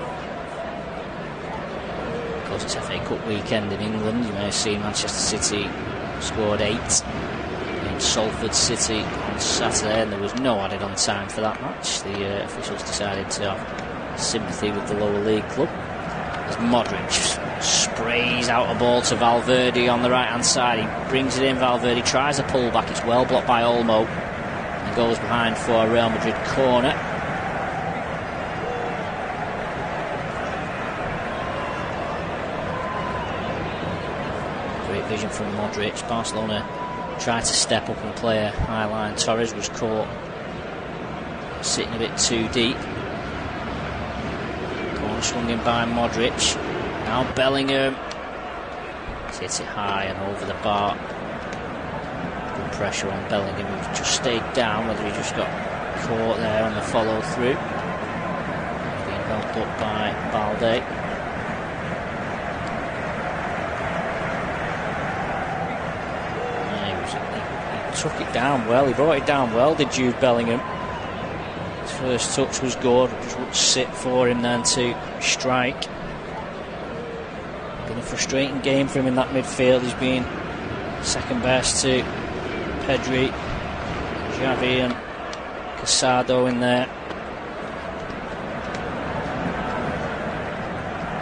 Of course, it's FA Cup weekend in England. You may have seen Manchester City scored 8 against Salford City on Saturday, and there was no added on time for that match. The officials decided to have sympathy with the lower league club. As Modric sprays out a ball to Valverde on the right hand side. He brings it in. Valverde tries a pull back. It's well blocked by Olmo and goes behind for a Real Madrid corner. Great vision from Modric. Barcelona tried to step up and play a high line. Torres was caught sitting a bit too deep. Corner swung in by Modric. Now Bellingham hits it high and over the bar. Good pressure on Bellingham, who just stayed down, whether he just got caught there on the follow through. Being helped up by Balde. took it down well. He brought it down well, did Jude Bellingham. His first touch was good, just wouldn't sit for him then to strike. Been a frustrating game for him in that midfield. He's been second best to Pedri, Xavi and Casado in there.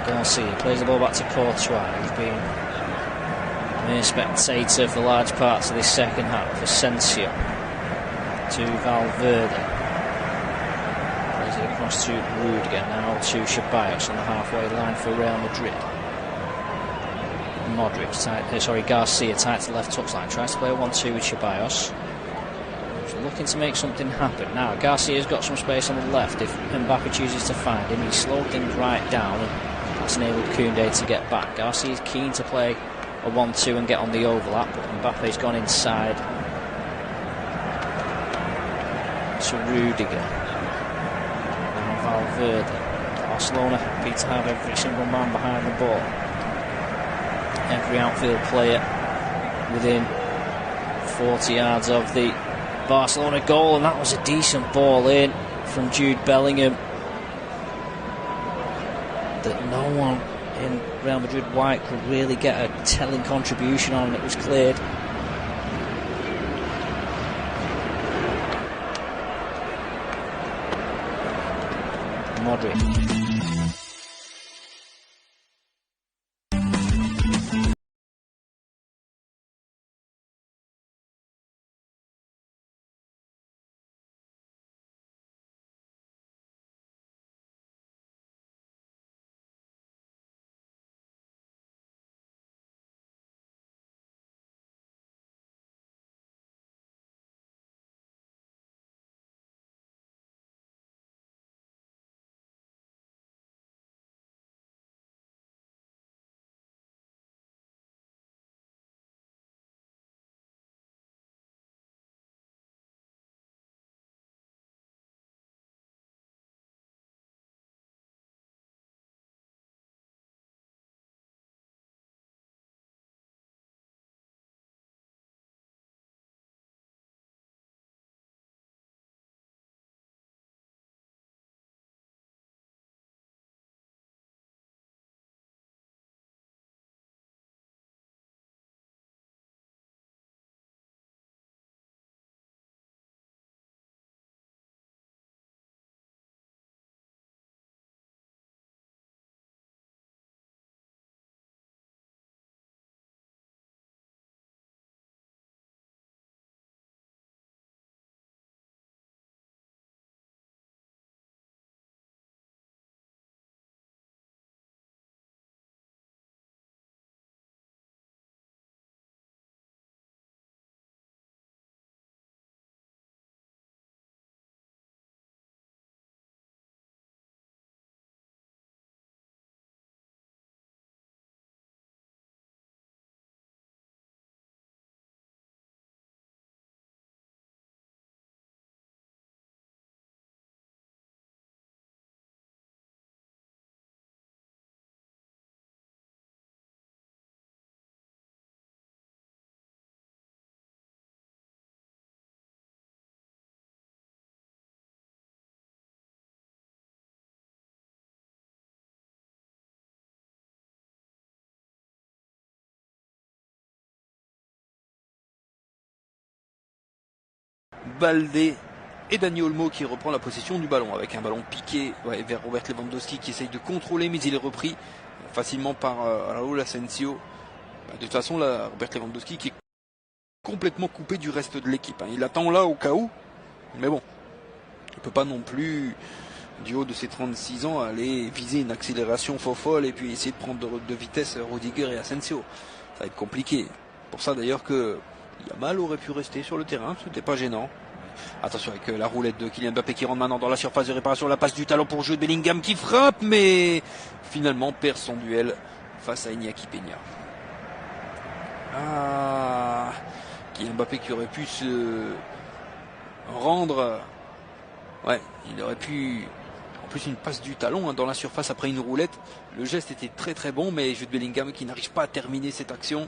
Garcia plays the ball back to Courtois, who's been a mere spectator for large parts of this second half. Asensio to Valverde. Plays it across to Rudiger, now to Ceballos on the halfway line for Real Madrid. Garcia tight to the left touchline, tries to play a 1-2 with Ceballos. He's looking to make something happen. Now Garcia's got some space on the left. If Mbappe chooses to find him, he slowed things right down, and that's enabled Koundé to get back. Garcia's keen to play a 1-2 and get on the overlap, but Mbappe's gone inside to Rudiger. Now Valverde. Barcelona happy to have every single man behind the ball. Every outfield player within 40 yards of the Barcelona goal, and that was a decent ball in from Jude Bellingham that no one in Real Madrid white could really get a telling contribution on, and it was cleared. Modric. Baldé et Dani Olmo qui reprend la possession du ballon avec un ballon piqué vers Robert Lewandowski qui essaye de contrôler, mais il est repris facilement par Raúl Asensio. De toute façon là, Robert Lewandowski qui est complètement coupé du reste de l'équipe, il attend là au cas où, mais bon, il ne peut pas non plus du haut de ses 36 ans aller viser une accélération folle et puis essayer de prendre de vitesse Rudiger et Asensio. Ça va être compliqué. Pour ça d'ailleurs que Yamal aurait pu rester sur le terrain, c'était pas gênant. Attention avec la roulette de Kylian Mbappé qui rentre maintenant dans la surface de réparation, la passe du talent pour Jude Bellingham qui frappe mais finalement perd son duel face à Iñaki Peña. Kylian Mbappé qui aurait pu se rendre, il aurait pu, en plus une passe du talon dans la surface après une roulette. Le geste était très très bon, mais Jude Bellingham qui n'arrive pas à terminer cette action.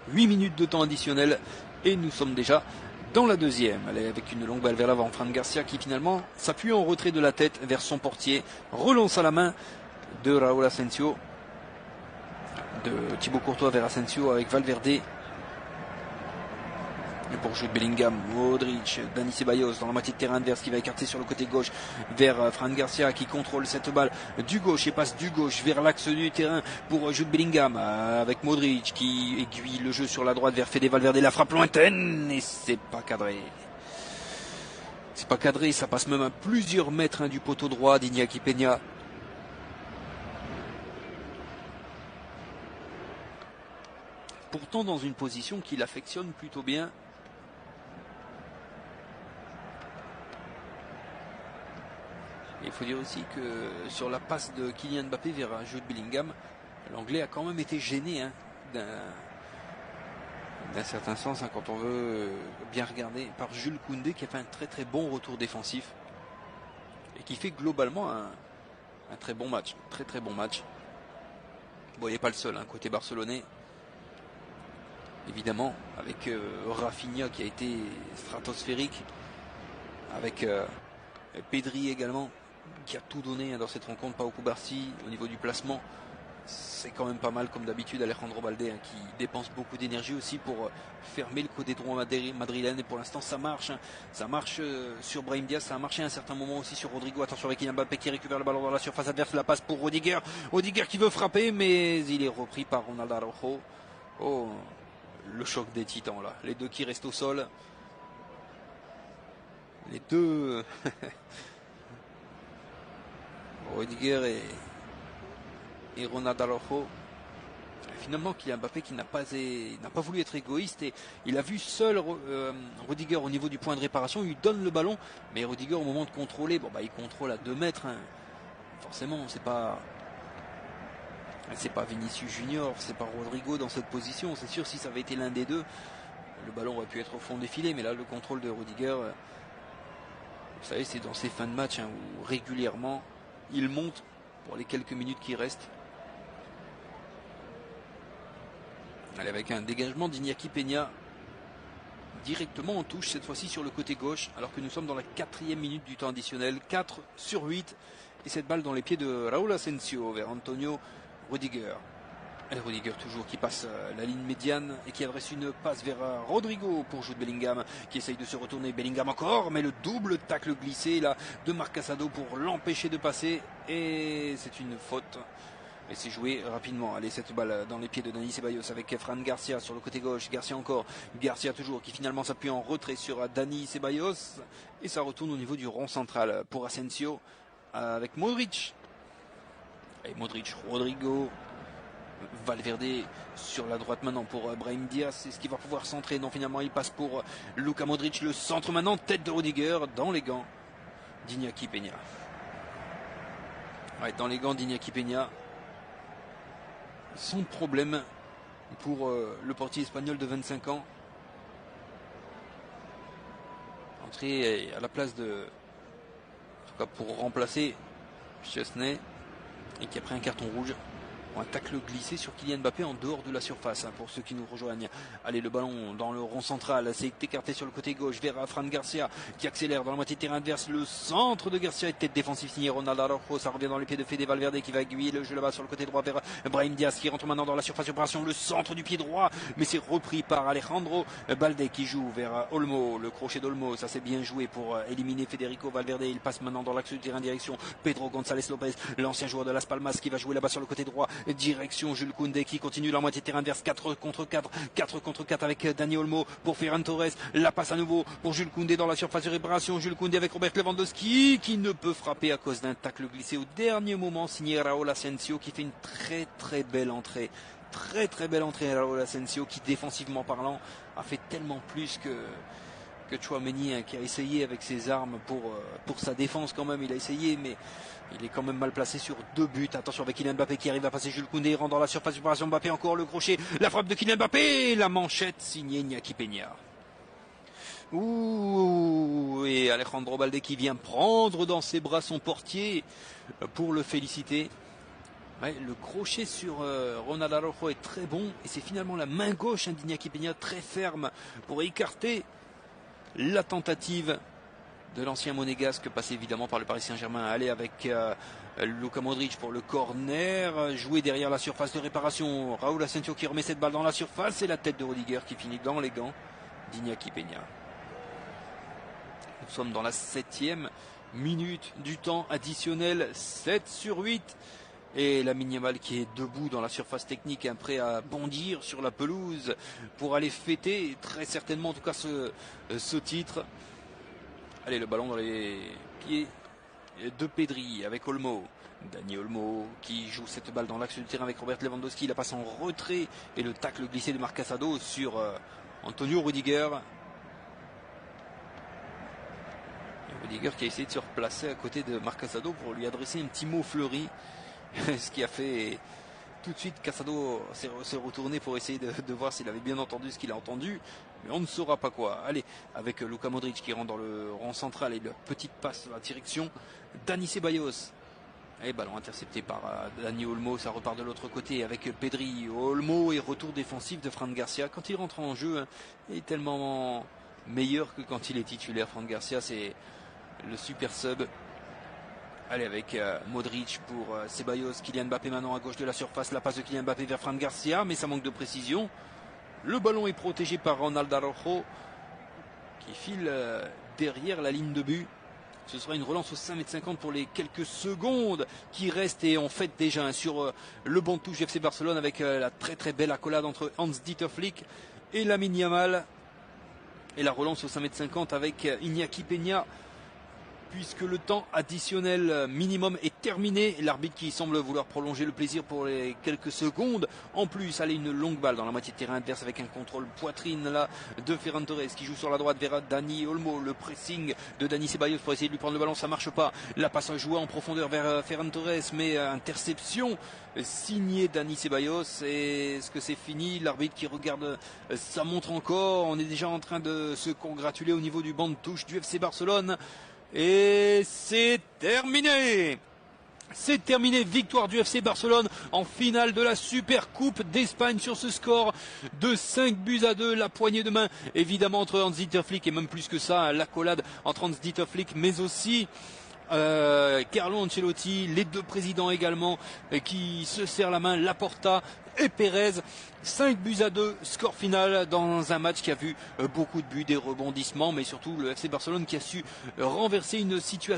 8 minutes de temps additionnel et nous sommes déjà dans la deuxième. Elle est avec une longue balle vers l'avant. Fran Garcia qui finalement s'appuie en retrait de la tête vers son portier. Relance à la main de Raúl Asensio. De Thibaut Courtois vers Asensio avec Valverde. Et pour Jude Bellingham, Modric, Dani Ceballos dans la moitié de terrain adverse qui va écarter sur le côté gauche vers Fran Garcia qui contrôle cette balle du gauche et passe du gauche vers l'axe du terrain pour Jude Bellingham avec Modric qui aiguille le jeu sur la droite vers Fede Valverde, la frappe lointaine et c'est pas cadré. C'est pas cadré, ça passe même à plusieurs mètres du poteau droit d'Iñaki Peña. Pourtant dans une position qu'il affectionne plutôt bien. Il faut dire aussi que sur la passe de Kylian Mbappé vers Jude Bellingham, l'anglais a quand même été gêné d'un certain sens quand on veut bien regarder par Jules Koundé qui a fait un très très bon retour défensif et qui fait globalement un très bon match, très très bon match. Bon, il n'est pas le seul côté barcelonais. Évidemment, avec Rafinha qui a été stratosphérique, avec Pedri également, qui a tout donné dans cette rencontre. Pau Cubarsí au niveau du placement, c'est quand même pas mal comme d'habitude. Alejandro Balde qui dépense beaucoup d'énergie aussi pour fermer le côté droit madrilène et pour l'instant ça marche. Ça marche sur Brahim Diaz, ça a marché à un certain moment aussi sur Rodrigo. Attention avec Kylian Mbappé qui récupère le ballon dans la surface adverse, la passe pour Rudiger. Rudiger qui veut frapper mais il est repris par Ronaldo Araujo. Oh, le choc des titans là, les deux qui restent au sol. Les deux Rudiger et Ronaldo Araujo. Finalement Kylian Mbappé qui n'a pas voulu être égoïste et il a vu seul Rudiger au niveau du point de réparation, il lui donne le ballon mais Rudiger au moment de contrôler, il contrôle à 2 mètres. Forcément c'est pas Vinicius Junior, c'est pas Rodrigo dans cette position. C'est sûr si ça avait été l'un des deux, le ballon aurait pu être au fond des filets, mais là le contrôle de Rudiger, vous savez c'est dans ces fins de match où régulièrement il monte pour les quelques minutes qui restent. Allez, avec un dégagement d'Iñaki Peña directement en touche, cette fois-ci sur le côté gauche, alors que nous sommes dans la 4e minute du temps additionnel, 4/8, et cette balle dans les pieds de Raúl Asensio vers Antonio Rudiger. Et Rudiger toujours qui passe la ligne médiane et qui adresse une passe vers Rodrigo pour Jude Bellingham qui essaye de se retourner. Bellingham encore, mais le double tacle glissé là de Marc Casado pour l'empêcher de passer et c'est une faute. Et c'est joué rapidement. Allez, cette balle dans les pieds de Dani Ceballos avec Fran Garcia sur le côté gauche. Garcia encore. Garcia toujours qui finalement s'appuie en retrait sur Dani Ceballos. Et ça retourne au niveau du rond central pour Asensio avec Modric. Et Modric, Rodrigo, Valverde sur la droite maintenant pour Brahim Diaz. Est-ce qu'il va pouvoir centrer? Non, finalement il passe pour Luka Modric. Le centre maintenant, tête de Rudiger dans les gants d'Iñaki Peña. Ouais, dans les gants d'Iñaki Peña. Son problème pour le portier espagnol de 25 ans. Entré à la place de... En tout cas pour remplacer Chesney et qui a pris un carton rouge. Un tacle glissé sur Kylian Mbappé en dehors de la surface pour ceux qui nous rejoignent. Allez, le ballon dans le rond central, c'est écarté sur le côté gauche vers Fran Garcia qui accélère dans la moitié de terrain adverse. Le centre de Garcia est tête défensive signé Ronaldo Araujo. Ça revient dans les pieds de Fede Valverde qui va aiguiller le jeu là-bas sur le côté droit vers Brahim Diaz qui rentre maintenant dans la surface d'opération. Le centre du pied droit, mais c'est repris par Alejandro Balde qui joue vers Olmo. Le crochet d'Olmo, ça c'est bien joué pour éliminer Federico Valverde. Il passe maintenant dans l'axe du terrain direction Pedro González Lopez, l'ancien joueur de Las Palmas qui va jouer là-bas sur le côté droit. Direction Jules Koundé qui continue la moitié de terrain inverse, 4 contre 4 avec Dani Olmo pour Ferran Torres, la passe à nouveau pour Jules Koundé dans la surface de réparation. Jules Koundé avec Robert Lewandowski qui ne peut frapper à cause d'un tacle glissé au dernier moment signé Raúl Asensio qui fait une très très belle entrée. Très très belle entrée à Raúl Asensio qui défensivement parlant a fait tellement plus que Tchouaméni qui a essayé avec ses armes pour sa défense quand même. Il a essayé mais il est quand même mal placé sur 2 buts. Attention avec Kylian Mbappé qui arrive à passer Jules Koundé, rentre dans la surface d'opération. Mbappé encore le crochet, la frappe de Kylian Mbappé, la manchette signée Iñaki Peña. Ouh, et Alejandro Balde qui vient prendre dans ses bras son portier pour le féliciter. Ouais, le crochet sur Ronaldo Araujo est très bon et c'est finalement la main gauche d'Iñaki Peña très ferme pour écarter la tentative de l'ancien monégasque passé évidemment par le Paris Saint-Germain. Aller avec Luka Modric pour le corner, jouer derrière la surface de réparation. Raúl Asensio qui remet cette balle dans la surface et la tête de Rudiger qui finit dans les gants d'Iñaki Peña. Nous sommes dans la 7e minute du temps additionnel, 7/8. Et la Yamal qui est debout dans la surface technique, prêt à bondir sur la pelouse pour aller fêter très certainement en tout cas ce titre. Allez, le ballon dans les pieds de Pedri avec Olmo. Dani Olmo qui joue cette balle dans l'axe du terrain avec Robert Lewandowski. La passe en retrait et le tacle glissé de Marc Casado sur Antonio Rudiger. Et Rudiger qui a essayé de se replacer à côté de Marc Casado pour lui adresser un petit mot fleuri. Ce qui a fait tout de suite Casado s'est retourné pour essayer de voir s'il avait bien entendu ce qu'il a entendu, mais on ne saura pas quoi. Allez, avec Luka Modric qui rentre dans le rang central et la petite passe dans la direction Dani Ceballos. Et ballon intercepté par Dani Olmo, ça repart de l'autre côté avec Pedri. Olmo et retour défensif de Fran Garcia. Quand il rentre en jeu, il est tellement meilleur que quand il est titulaire. Fran Garcia, c'est le super sub. Allez, avec Modric pour Ceballos, Kylian Mbappé maintenant à gauche de la surface, la passe de Kylian Mbappé vers Fran Garcia, mais ça manque de précision. Le ballon est protégé par Ronald Araujo qui file derrière la ligne de but. Ce sera une relance au 5,50 m pour les quelques secondes qui restent et on fête déjà sur le banc de touche FC Barcelone avec la très très belle accolade entre Hans-Dieter Flick et Lamine Yamal. Et la relance au 5,50 m avec Iñaki Peña, puisque le temps additionnel minimum est terminé. L'arbitre qui semble vouloir prolonger le plaisir pour les quelques secondes. En plus, allez, une longue balle dans la moitié de terrain adverse avec un contrôle poitrine là de Ferran Torres qui joue sur la droite vers Dani Olmo. Le pressing de Dani Ceballos pour essayer de lui prendre le ballon, ça marche pas. La passe à jouer en profondeur vers Ferran Torres, mais interception signée Dani Ceballos. Est-ce que c'est fini? L'arbitre qui regarde sa montre encore. On est déjà en train de se congratuler au niveau du banc de touche du FC Barcelone. Et c'est terminé! C'est terminé, victoire du FC Barcelone en finale de la Super Coupe d'Espagne sur ce score de 5-2. La poignée de main évidemment entre Hans-Dieter Flick et même plus que ça, l'accolade entre Hans-Dieter Flick mais aussi Carlo Ancelotti, les deux présidents également qui se serrent la main, Laporta et Pérez. 5-2, score final dans un match qui a vu beaucoup de buts, des rebondissements, mais surtout le FC Barcelone qui a su renverser une situation